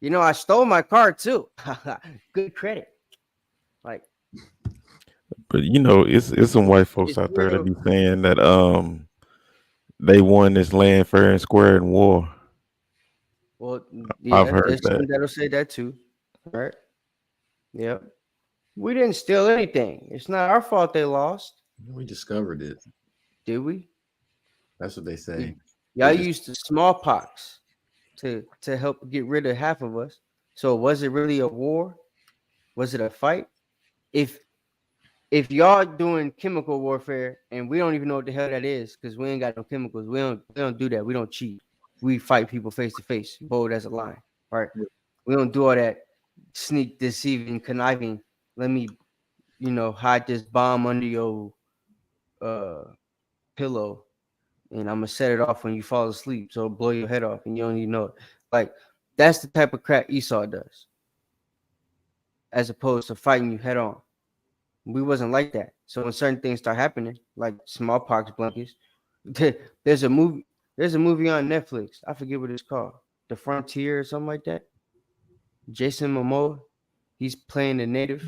You know, I stole my car too. Good credit. Like, but you know, it's some white folks out there that be saying that they won this land fair and square in war. well, yeah, I've heard there's some that. that'll say that too. Right? Yep. We didn't steal anything. It's not our fault they lost. We discovered it. Did we? That's what they say. Y'all used the smallpox to help get rid of half of us. So was it really a war? Was it a fight? If y'all doing chemical warfare and we don't even know what the hell that is because we ain't got no chemicals, we don't do that. We don't cheat. We fight people face to face, bold as a lion. Right? We don't do all that sneak, deceiving, conniving. Let me, you know, hide this bomb under your pillow, and I'm gonna set it off when you fall asleep, so it'll blow your head off, and you don't even know it. Like, that's the type of crap Esau does, as opposed to fighting you head on. We wasn't like that. So when certain things start happening, like smallpox blankets, there's a movie on Netflix. I forget what it's called, The Frontier or something like that. Jason Momoa, he's playing the native,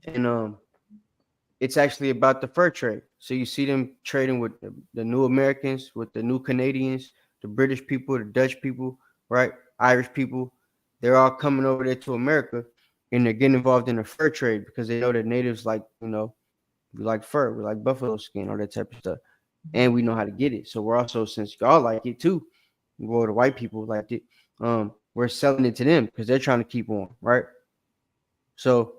and it's actually about the fur trade. So you see them trading with the new Americans, with the new Canadians, the British people, the Dutch people, right? Irish people. They're all coming over there to America, and they're getting involved in the fur trade because they know that natives like, we like fur, we like buffalo skin, all that type of stuff. And we know how to get it. So we're also, since y'all like it too, well, the white people like it, we're selling it to them because they're trying to keep on, right? So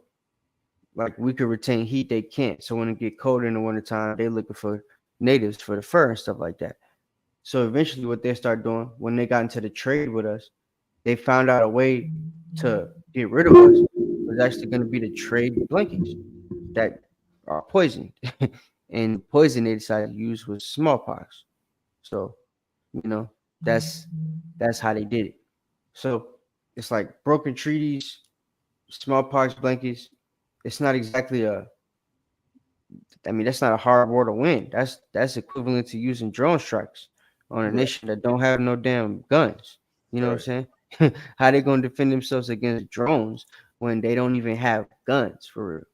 like we could retain heat, they can't. So when it get cold in the wintertime, they're looking for natives for the fur and stuff like that. So eventually what they start doing when they got into the trade with us, they found out a way to get rid of us. It was actually going to be to trade blankets that are poisoned. And poison they decided to use was smallpox. So, that's how they did it. So it's like broken treaties, smallpox blankets. It's not exactly that's not a hard war to win. That's equivalent to using drone strikes on a nation that don't have no damn guns. You know what I'm saying? How they gonna defend themselves against drones when they don't even have guns for real?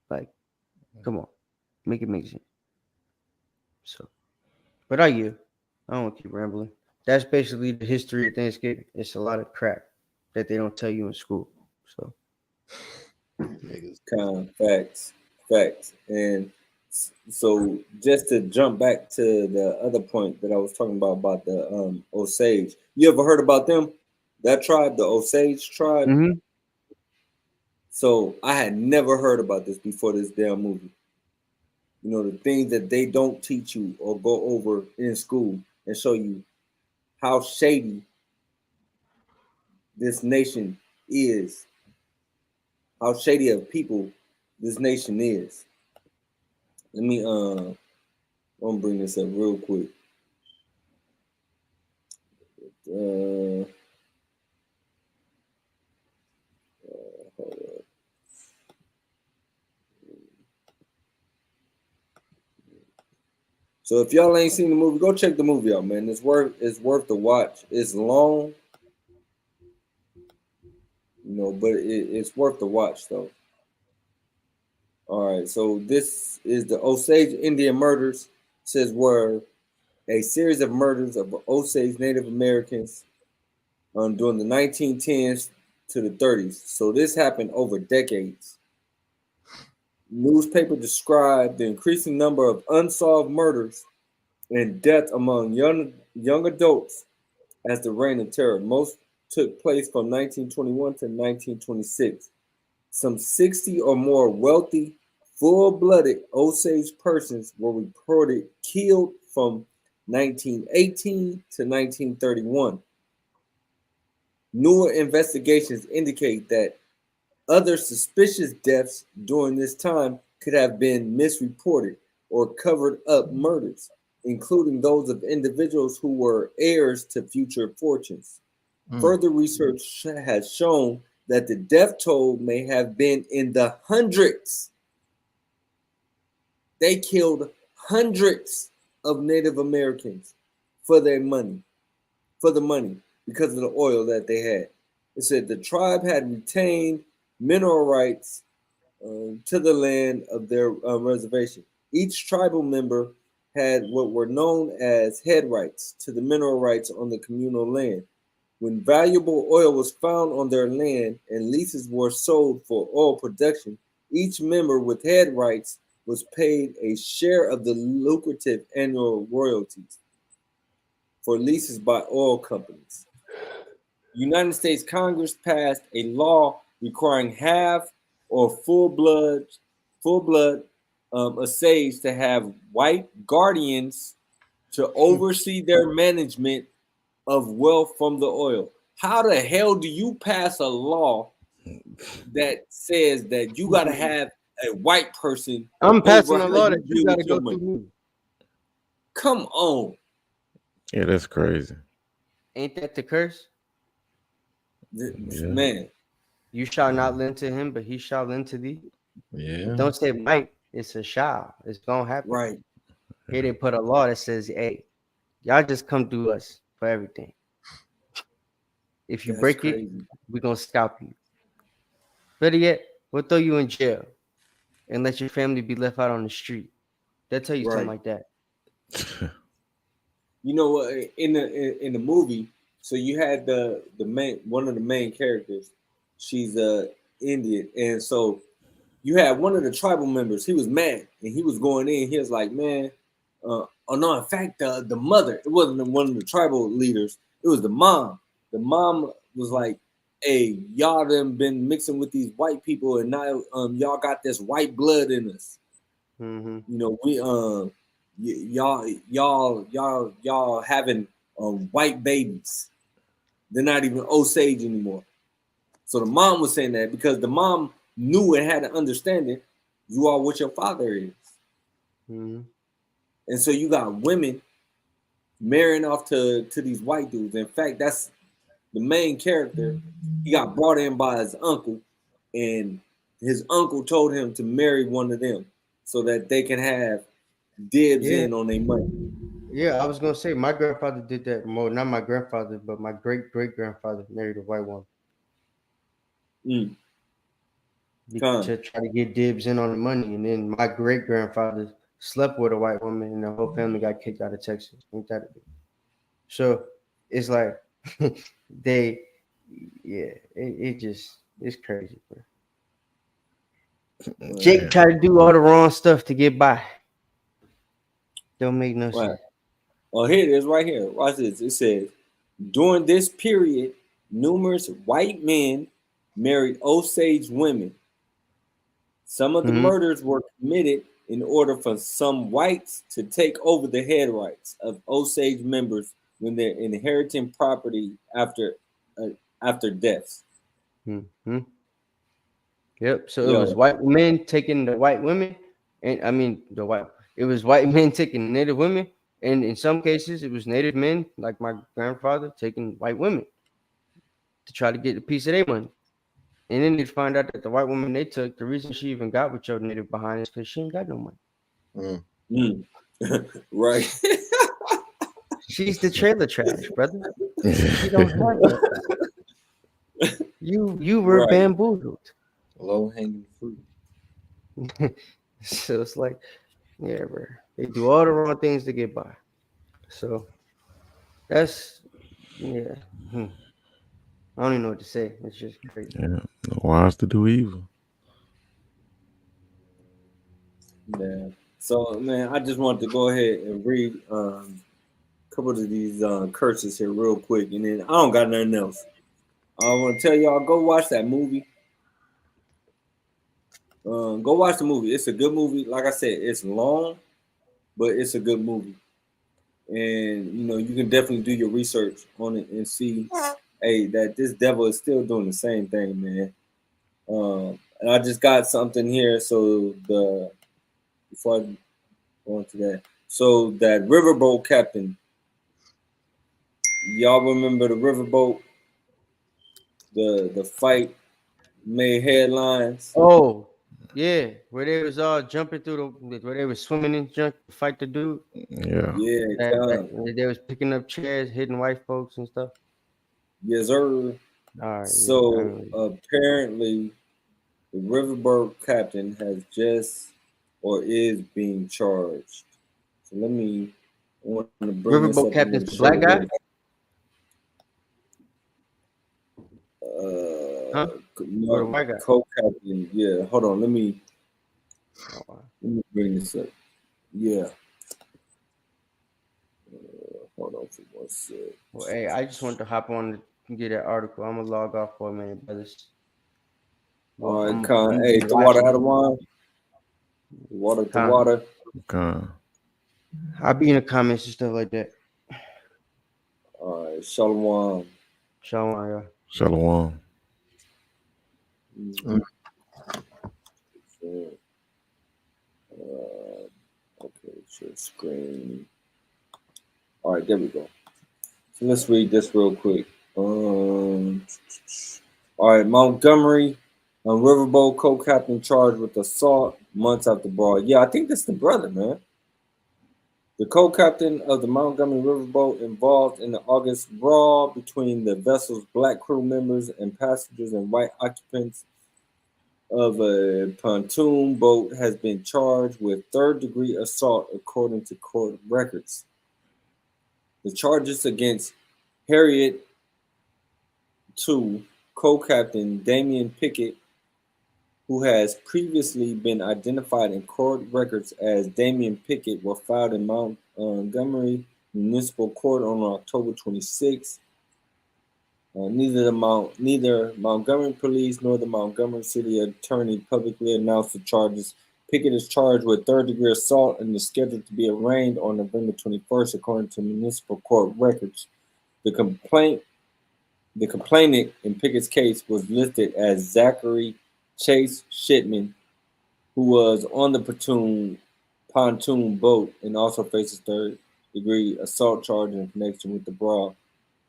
Like, come on, make it make sense. So, but I don't want to keep rambling. That's basically the history of Thanksgiving. It's a lot of crap that they don't tell you in school. So, facts. And so just to jump back to the other point that I was talking about the Osage. You ever heard about them? That tribe, the Osage tribe? Mm-hmm. So I had never heard about this before this damn movie. The things that they don't teach you or go over in school and show you how shady this nation is, how shady of people this nation is. Let me I'm gonna bring this up real quick. Hold up. So if y'all ain't seen the movie, go check the movie out, man. It's worth the watch. It's long, but it's worth the watch though. All right, so this is the Osage Indian murders. It says were a series of murders of Osage Native Americans during the 1910s to the 30s. So this happened over decades. Newspaper described the increasing number of unsolved murders and deaths among young adults as the reign of terror. Most took place from 1921 to 1926. Some 60 or more wealthy, full-blooded Osage persons were reported killed from 1918 to 1931. Newer investigations indicate that other suspicious deaths during this time could have been misreported or covered up murders, including those of individuals who were heirs to future fortunes. Further research has shown that the death toll may have been in the hundreds. They killed hundreds of Native Americans for the money, because of the oil that they had. It said the tribe had retained mineral rights to the land of their reservation. Each tribal member had what were known as head rights to the mineral rights on the communal land. When valuable oil was found on their land and leases were sold for oil production, each member with head rights was paid a share of the lucrative annual royalties for leases by oil companies. United States Congress passed a law requiring half or full blood Osage to have white guardians to oversee their management of wealth from the oil. How the hell do you pass a law that says that you got to have a white person? I'm passing a law that you got to go through me. Come on. Yeah, that's crazy. Ain't that the curse? Man. You shall not lend to him, but he shall lend to thee. Yeah. Don't say might, it's a shall. It's gonna happen. Right. Here they put a law that says, hey, y'all just come to us for everything. If you break it, we're gonna scalp you. Better yet, we'll throw you in jail. and let your family be left out on the street. They'll tell you something Right. like that. You know what? In the movie, so you had the one of the main characters. She's Indian, and so you had one of the tribal members. He was mad, and he was going in. He was like, "Man, oh no! In fact, the mother. It wasn't one of the tribal leaders. It was the mom. The mom was like, "Hey, y'all done been mixing with these white people, and now y'all got this white blood in us. Mm-hmm. You know, we y'all having white babies. They're not even Osage anymore." So the mom was saying that because the mom knew and had an understanding. You are what your father is. Mm-hmm. And so you got women marrying off to these white dudes. In fact, that's the main character. He got brought in by his uncle, and his uncle told him to marry one of them so that they can have dibs Yeah. in on their money. Yeah, I was gonna say my grandfather did that. Well, not my grandfather, but my great grandfather married a white woman to try to get dibs in on the money, and then my great grandfather slept with a white woman, and the whole family got kicked out of Texas. Ain't that a bit? So it's like it's crazy, bro. Jake tried to do all the wrong stuff to get by. Don't make no sense. Oh, here it is right here. Watch this. It says, during this period, numerous white men married Osage women. Some of the murders were committed in order for some whites to take over the head rights of Osage members when they're inheriting property after deaths. Mm-hmm. Yep. So it was white men taking the white women, and it was white men taking Native women, and in some cases it was Native men, like my grandfather, taking white women to try to get a piece of their money. And then they find out that the white woman they took, the reason she even got with your Native behind is because she ain't got no money. Right. She's the trailer trash, brother. You don't have that. You were bamboozled. Low hanging fruit. So it's like, yeah, bro. They do all the wrong things to get by. So that's I don't even know what to say. It's just crazy. Yeah, wise to do evil. Yeah. So man, I just wanted to go ahead and read a couple of these curses here real quick, and then I don't got nothing else. I want to tell y'all, go watch that movie. Go watch the movie. It's a good movie. Like I said, it's long, but it's a good movie. And you know, you can definitely do your research on it and see, hey, that this devil is still doing the same thing, man. And I just got something here. So before I go into that, so that riverboat captain, y'all remember the riverboat? The fight made headlines. Oh, yeah, where they was all jumping through where they was swimming in junk to fight the dude. Yeah. They was picking up chairs, hitting white folks and stuff. Yes, sir. All right. So apparently, the riverboat captain has just or is being charged. So let me. I want to bring riverboat captain's the black guy. No, white guy? Co-captain. Yeah, hold on. Let me bring this up. Yeah. Hold on for 1 sec. Well, hey, I just want to hop on to get that article. I'm gonna log off for a minute, brothers. All right, Con. Hey, the water out of wine. The water. Con. I'll be in the comments and stuff like that. All right, Shalom. Shalom, y'all. Shalom. Okay, share screen. All right, there we go. So let's read this real quick. All right, Montgomery, riverboat co-captain charged with assault months after brawl. Yeah, I think that's the brother, man. The co-captain of the Montgomery riverboat involved in the August brawl between the vessel's black crew members and passengers and white occupants of a pontoon boat has been charged with third-degree assault, according to court records. The charges against Harriet II co-captain Damian Pickett, who has previously been identified in court records as Damian Pickett, were filed in Montgomery Municipal Court on October 26. Neither Montgomery Police nor the Montgomery City Attorney publicly announced the charges. Pickett is charged with third-degree assault and is scheduled to be arraigned on November 21st, according to municipal court records. The complainant in Pickett's case was listed as Zachary Chase Shipman, who was on the pontoon boat and also faces third-degree assault charge in connection with the brawl.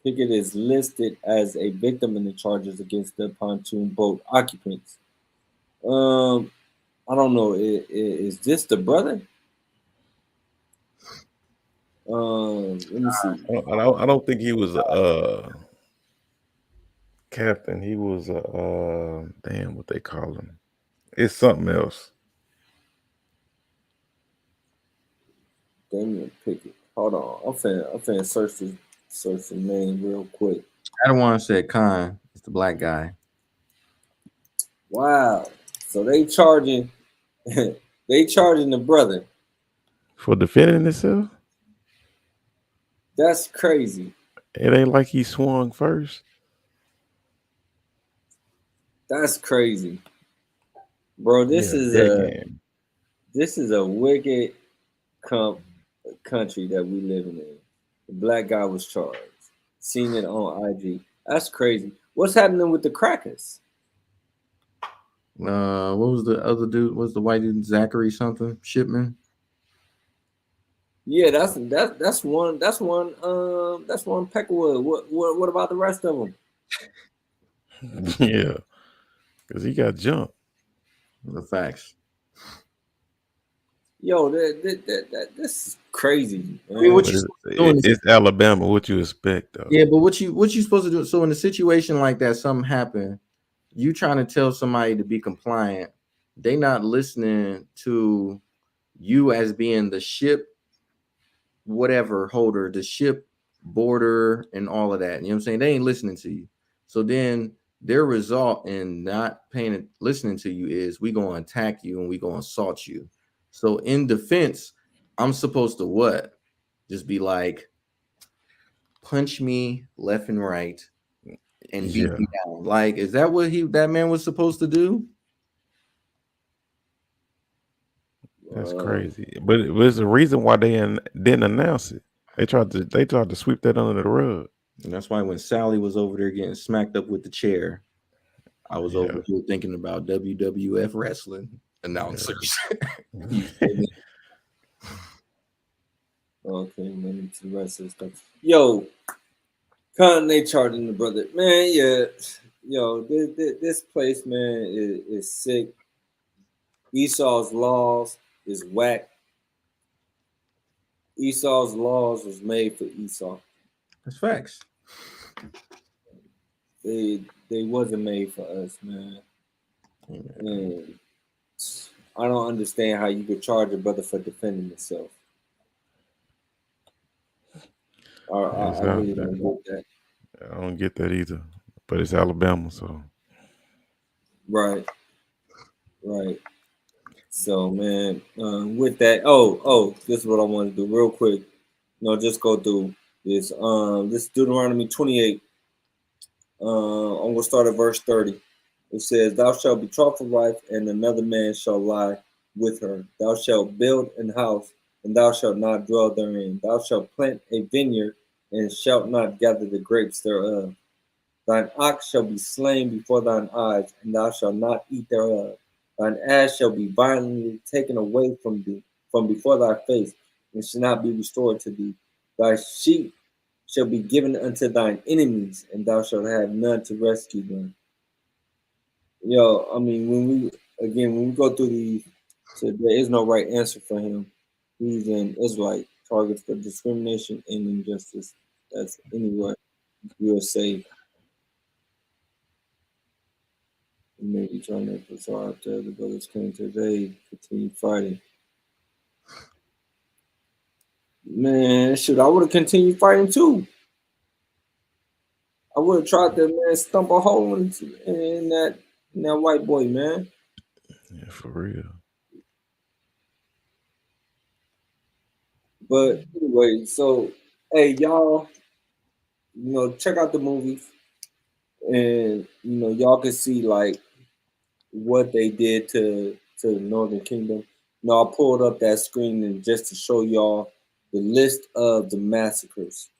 Pickett is listed as a victim in the charges against the pontoon boat occupants. I don't know. Is this the brother? Let me see. I don't think he was a captain. He was a damn, what they call him. It's something else. Damian Pickett. Hold on. I'm finna search the name real quick. Adawan said Khan. It's the black guy. Wow. So they charging the brother For defending himself? That's crazy. It ain't like he swung first. That's crazy. Bro, this is a wicked country that we living in. The black guy was charged. Seen it on IG. That's crazy. What's happening with the crackers? What was the other dude? What was the white dude? Zachary something Shipman? Yeah, that's one Peckerwood. What about the rest of them? Yeah, because he got jumped. The facts. Yo, this is crazy. I mean, it's Alabama. What you expect, though? Yeah, but what you supposed to do? So in a situation like that, something happened. You trying to tell somebody to be compliant. They not listening to you as being the ship, whatever holder, the ship border, and all of that. You know what I'm saying? They ain't listening to you. So then their result in not listening to you is we gonna attack you and we gonna assault you. So in defense, I'm supposed to what? Just be like, punch me left and right and beat me down. Like, is that what that man was supposed to do? That's crazy. But it was the reason why they didn't announce it. They tried to sweep that under the rug. And that's why when Sally was over there getting smacked up with the chair, I was over here thinking about WWF wrestling announcers. Okay, man, to the rest of the stuff. Yo, they charging the brother, man. Yeah, yo, this place, man, is sick. Esau's laws is whack. Esau's laws was made for Esau. That's facts. They wasn't made for us, man. And I don't understand how you could charge a brother for defending himself. I really don't get that. I don't get that either. But it's Alabama, so right. So, man, with that, this is what I want to do real quick. Just go through this. This Deuteronomy 28. I'm gonna start at verse 30. It says, "Thou shalt betroth a wife, and another man shall lie with her. Thou shalt build an house, and thou shalt not dwell therein. Thou shalt plant a vineyard, and shalt not gather the grapes thereof. Thine ox shall be slain before thine eyes, and thou shalt not eat thereof. Thine ass shall be violently taken away from thee, from before thy face, and shall not be restored to thee. Thy sheep shall be given unto thine enemies, and thou shalt have none to rescue them." Yo, I mean, when we go through these, so there is no right answer for him. He's an Israelite, targets for discrimination and injustice. That's anywhere USA. Maybe trying to put out there. The brothers came today, continue fighting. Man, shoot, I would have continued fighting too. I would have tried to, man, stump a hole in that white boy, man. Yeah, for real. But anyway, so hey, y'all, check out the movies, and y'all can see like what they did to the Northern Kingdom. I pulled up that screen and just to show y'all the list of the massacres,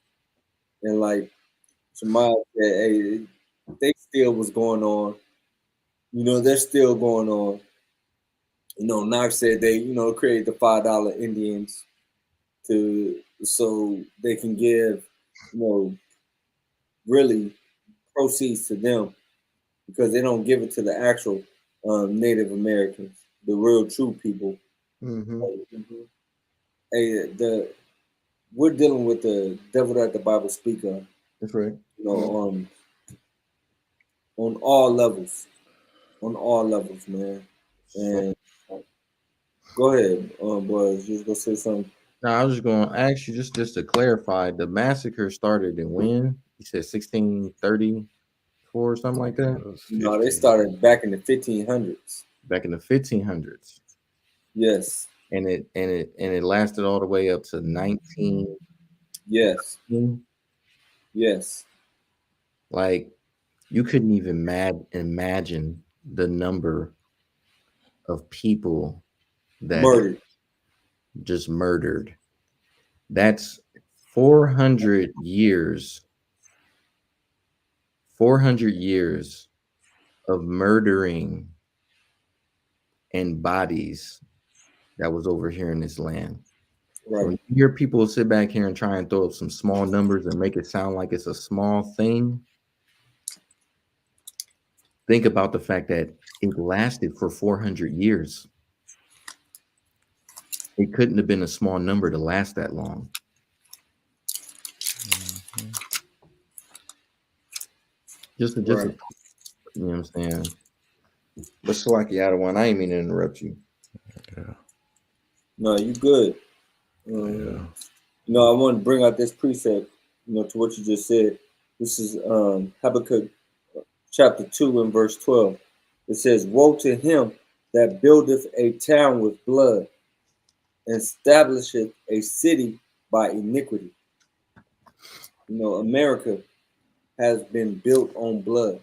and like Jamal said, hey, they still was going on. They're still going on. Knox said they, created the $5 Indians so they can give, really proceeds to them, because they don't give it to the actual Native Americans, the real true people. Mm-hmm. Hey, we're dealing with the devil that the Bible speaks of. That's right. On all levels. On all levels, man. And go ahead, boys. Just go say something. No, I was just going to ask you just to clarify. The massacre started in when? You said 1634 or something like that? No, they started back in the 1500s. Back in the 1500s. Yes. And it lasted all the way up to 19. Yes. Yes. Like, you couldn't even imagine the number of people that murdered. Just murdered. That's 400 years. 400 years of murdering and bodies that was over here in this land. Right. So when you hear people sit back here and try and throw up some small numbers and make it sound like it's a small thing, think about the fact that it lasted for 400 years. It couldn't have been a small number to last that long. Mm-hmm. Just right. You know what I'm saying? But Salaki Adawan, I ain't mean to interrupt you. Yeah. No, you good. I want to bring out this precept, to what you just said. This is Habakkuk chapter 2 and verse 12. It says, "Woe to him that buildeth a town with blood, and establisheth a city by iniquity." America has been built on blood.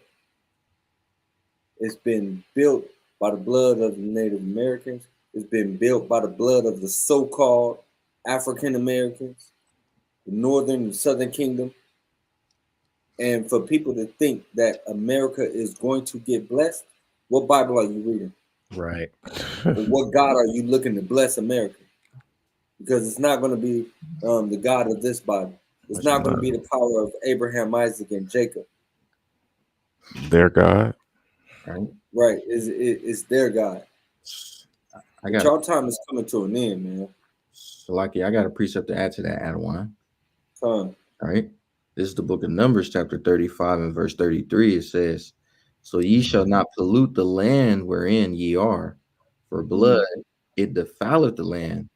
It's been built by the blood of the Native Americans. It's been built by the blood of the so-called African Americans, the Northern and Southern Kingdom. And for people to think that America is going to get blessed, what Bible are you reading? Right. What God are you looking to bless America? Because it's not going to be the God of this Bible. It's not going to be the power of Abraham, Isaac, and Jacob. Their God. Right. It's their God. Y'all time is coming to an end, man. So, Lucky, I got a precept to add to that, Adawan. All right. This is the book of Numbers, chapter 35 and verse 33. It says, "So ye shall not pollute the land wherein ye are, for blood it defileth the land,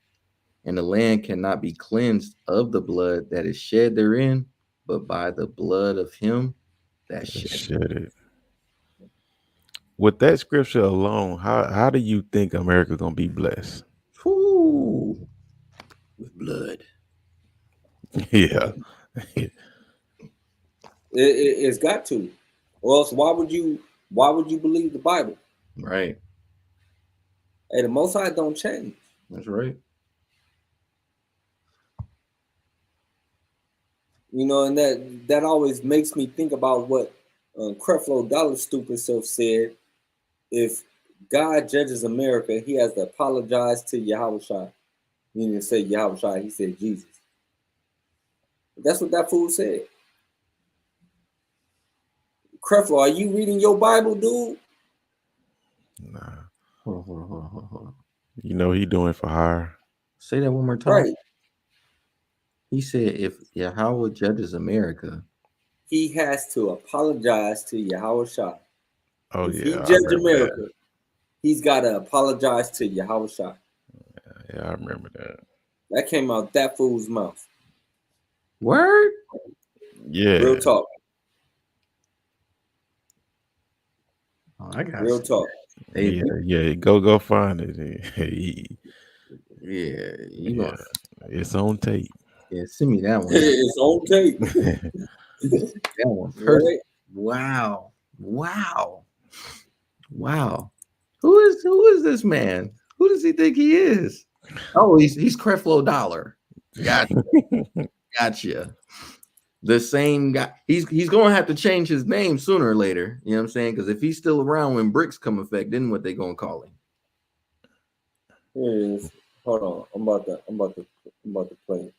and the land cannot be cleansed of the blood that is shed therein, but by the blood of him that shed it." With that scripture alone, how do you think America gonna be blessed? Ooh, with blood. Yeah. It's got to. Or else why would you believe the Bible? Right. Hey, the Most High don't change. That's right. And that always makes me think about what Creflo Dollar stupid self said. If God judges America, he has to apologize to Yahushua. He didn't say Yahushua, he said Jesus. That's what that fool said. Creflo, are you reading your Bible, dude? Nah. You know he doing for hire. Say that one more time. Right. He said if Yahweh judges America, he has to apologize to Yahushua. Oh If he yeah, I judge remember America, he's got to apologize to Yahweh Shai. that. Yeah, I remember that. That came out that fool's mouth. Word? Yeah. Real talk. Oh, I got Real talk. Yeah, yeah. Go find it. Yeah, yeah, it's on tape. Yeah, send me that one. It's on tape. That one perfect. Right? Wow. Who is this man? Who does he think he is? Oh, he's Creflo Dollar. Gotcha. The same guy. He's gonna have to change his name sooner or later. You know what I'm saying? Because if he's still around when bricks come effect, then what they gonna call him? Here it is. Hold on. I'm about to play it.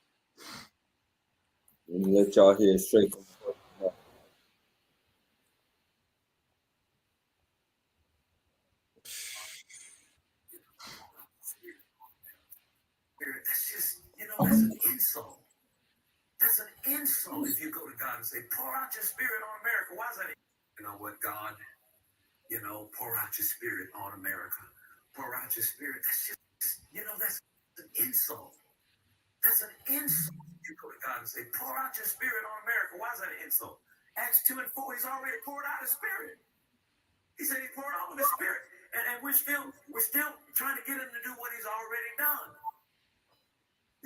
Let me let y'all hear it straight from the That's just, that's an insult. That's an insult if you go to God and say, pour out your spirit on America. Why is that? You know what, God? Pour out your spirit on America. Pour out your spirit. That's just, that's an insult. That's an insult. You go to God and say, pour out your spirit on America. Why is that an insult? Acts 2 and 4, he's already poured out his spirit. He said he poured out his spirit. And we're still trying to get him to do what he's already done.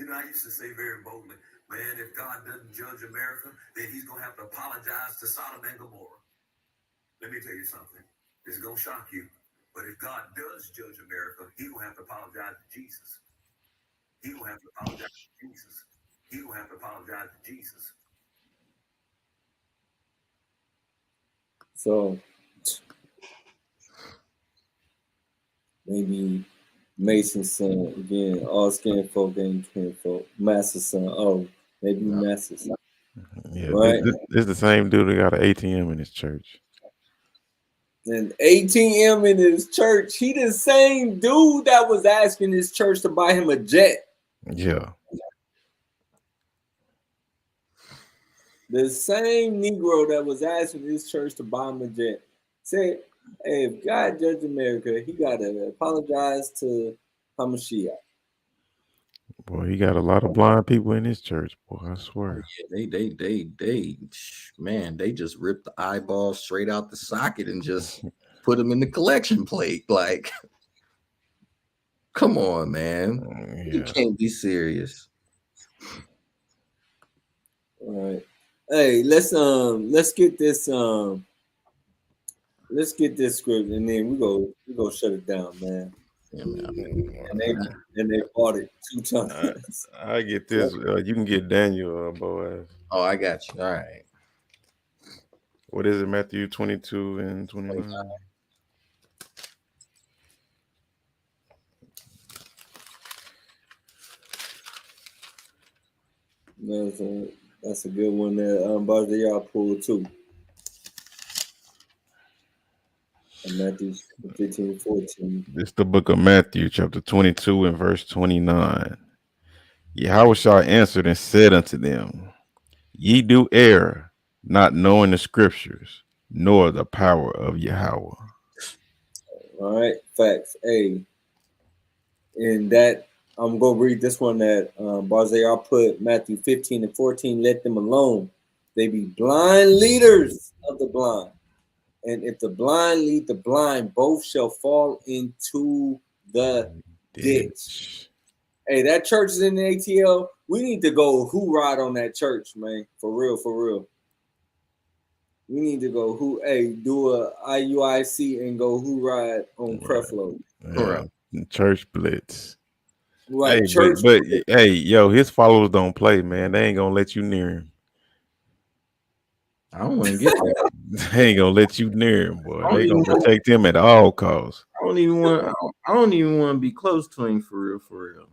I used to say very boldly, man, if God doesn't judge America, then he's going to have to apologize to Sodom and Gomorrah. Let me tell you something. It's going to shock you. But if God does judge America, he will have to apologize to Jesus. He will have to apologize to Jesus. He will have to apologize to Jesus. So maybe Mason's son again, all skin folk ain't kin folk. Master's son, oh, maybe Master's son. Yeah, right. This is the same dude that got an ATM in his church. An ATM in his church. He the same dude that was asking his church to buy him a jet. Yeah. The same Negro that was asking his church to buy him a jet said, hey, if God judged America, he got to apologize to Hamashiach. Boy, he got a lot of blind people in his church, boy, I swear. Yeah, they just ripped the eyeballs straight out the socket and just put them in the collection plate. Like, come on, man. Yeah. You can't be serious. All right. Hey, let's get this script and then we go shut it down, man. Yeah, man. And they bought it 2 times. I get this. You can get Daniel, Boaz. Oh, I got you. All right. What is it? Matthew 22 and 29. That's a good one that Barzayah pulled too. And Matthew 15:14. This is the book of Matthew, chapter 22 and verse 29. Yahushua answered and said unto them, ye do err, not knowing the scriptures, nor the power of Yahweh. All right, facts. Hey, and that I'm gonna read this one that Barzayah put Matthew 15 and 14. Let them alone. They be blind leaders of the blind. And if the blind lead the blind, both shall fall into the ditch. Hey, that church is in the ATL. We need to go hoorah on that church, man. For real. We need to go do a IUIC and go hoorah on Creflo. Yeah. Church blitz. Right, hey, church. But hey, yo, his followers don't play, man. They ain't gonna let you near him. I don't want to get that. They ain't gonna let you near him, boy. They gonna protect him at all costs. I don't even want to be close to him for real.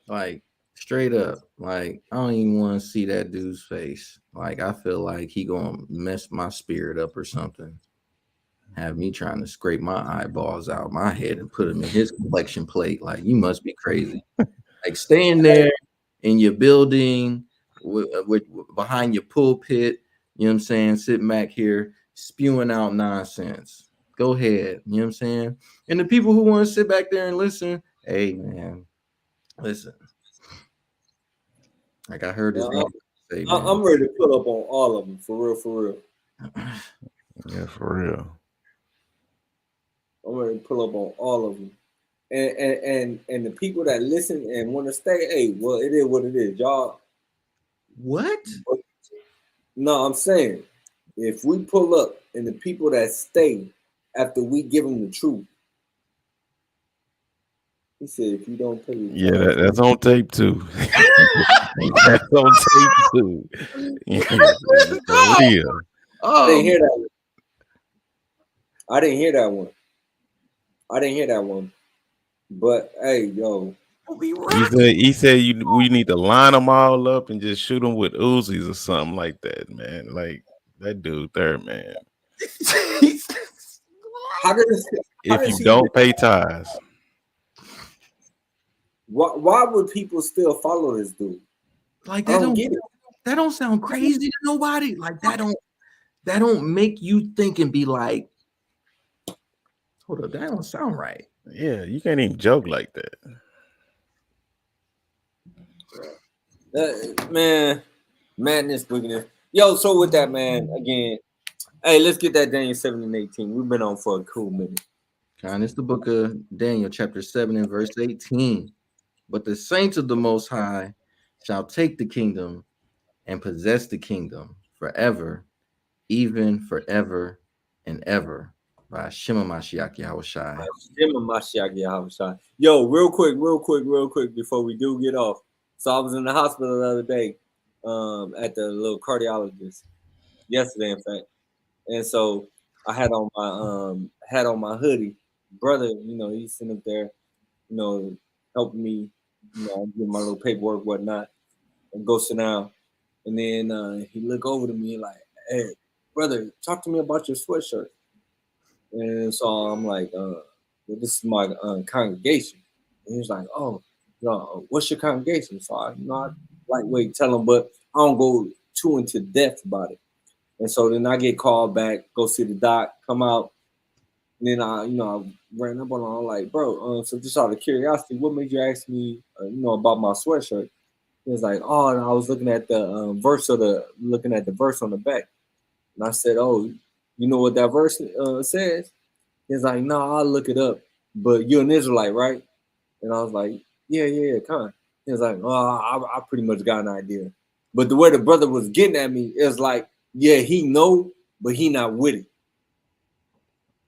Like straight up, like I don't even want to see that dude's face. Like I feel like he gonna mess my spirit up or something. Have me trying to scrape my eyeballs out my head and put them in his collection plate. Like you must be crazy. Like staying there in your building with behind your pulpit, you know what I'm saying, sitting back here spewing out nonsense. Go ahead. You know what I'm saying? And the people who want to sit back there and listen, hey man, listen. Like I heard this say, I'm ready to pull up on all of them for real. Yeah, for real. I'm ready to pull up on all of them. And the people that listen and want to stay, hey, well, it is what it is, y'all. What? No, I'm saying if we pull up and the people that stay after we give them the truth, he said, if you don't pay, that's on tape too. That's on tape too. For real. I didn't hear that one. I didn't hear that one. But hey, yo, he said we need to line them all up and just shoot them with Uzis or something like that, man. Like that dude there, man. If you don't pay tithes, why would people still follow this dude? Like that don't get it. That don't sound crazy to nobody. Like that don't make you think and be like, hold up, that don't sound right. Yeah, you can't even joke like that. Man, madness, wickedness. Yo, so with that, man, again, hey, let's get that Daniel 7 and 18. We've been on for a cool minute. And it's the book of Daniel, chapter 7 and verse 18. But the saints of the Most High shall take the kingdom and possess the kingdom forever, even forever and ever. By Shema Mashiach Yahushai. Shema Mashiach Yahushai. Yo, real quick, before we do get off. So I was in the hospital the other day, at the little cardiologist. Yesterday, in fact. And so I had on my hoodie. Brother, he's sitting up there, helping me, get my little paperwork, whatnot, and go sit down. And then he looked over to me like, hey, brother, talk to me about your sweatshirt. And so I'm like, well, this is my congregation. And he's like, oh, what's your congregation? So I lightweight tell him, but I don't go too into depth about it. And so then I get called back, go see the doc, come out. And then I ran up on him. I'm like, bro, so just out of curiosity, what made you ask me, about my sweatshirt? He was like, oh, and I was looking at the verse on the back. And I said, oh, you know what that verse says? He's like, no, I'll look it up. But you're an Israelite, right? And I was like, yeah, kind of. He was like, oh, I pretty much got an idea. But the way the brother was getting at me is like, yeah, he know, but he not with it.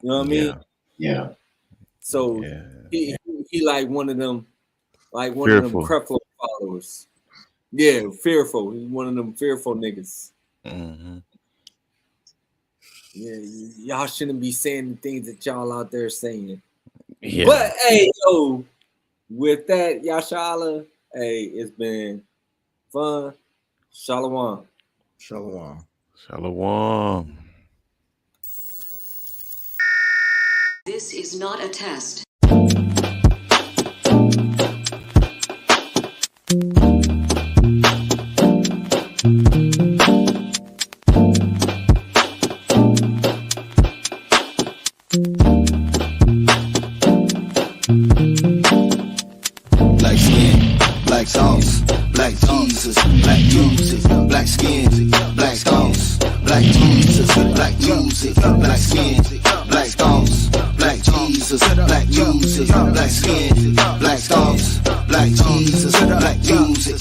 You know what I mean? Yeah. So he like one of them, creflo followers. Yeah, fearful. He's one of them fearful niggas. Mm-hmm. Yeah, y'all shouldn't be saying the things that y'all out there saying. Yeah. But hey, yo, with that, Yashala, hey, it's been fun. Shalom. Shalom. Shalom. This is not a test. Black skin, black sauce, black Jesus, black music, black skin, black sauce, black Jesus, black music, black skin, black sauce, black Jesus, black music, black skin, black sauce, black Jesus, black music.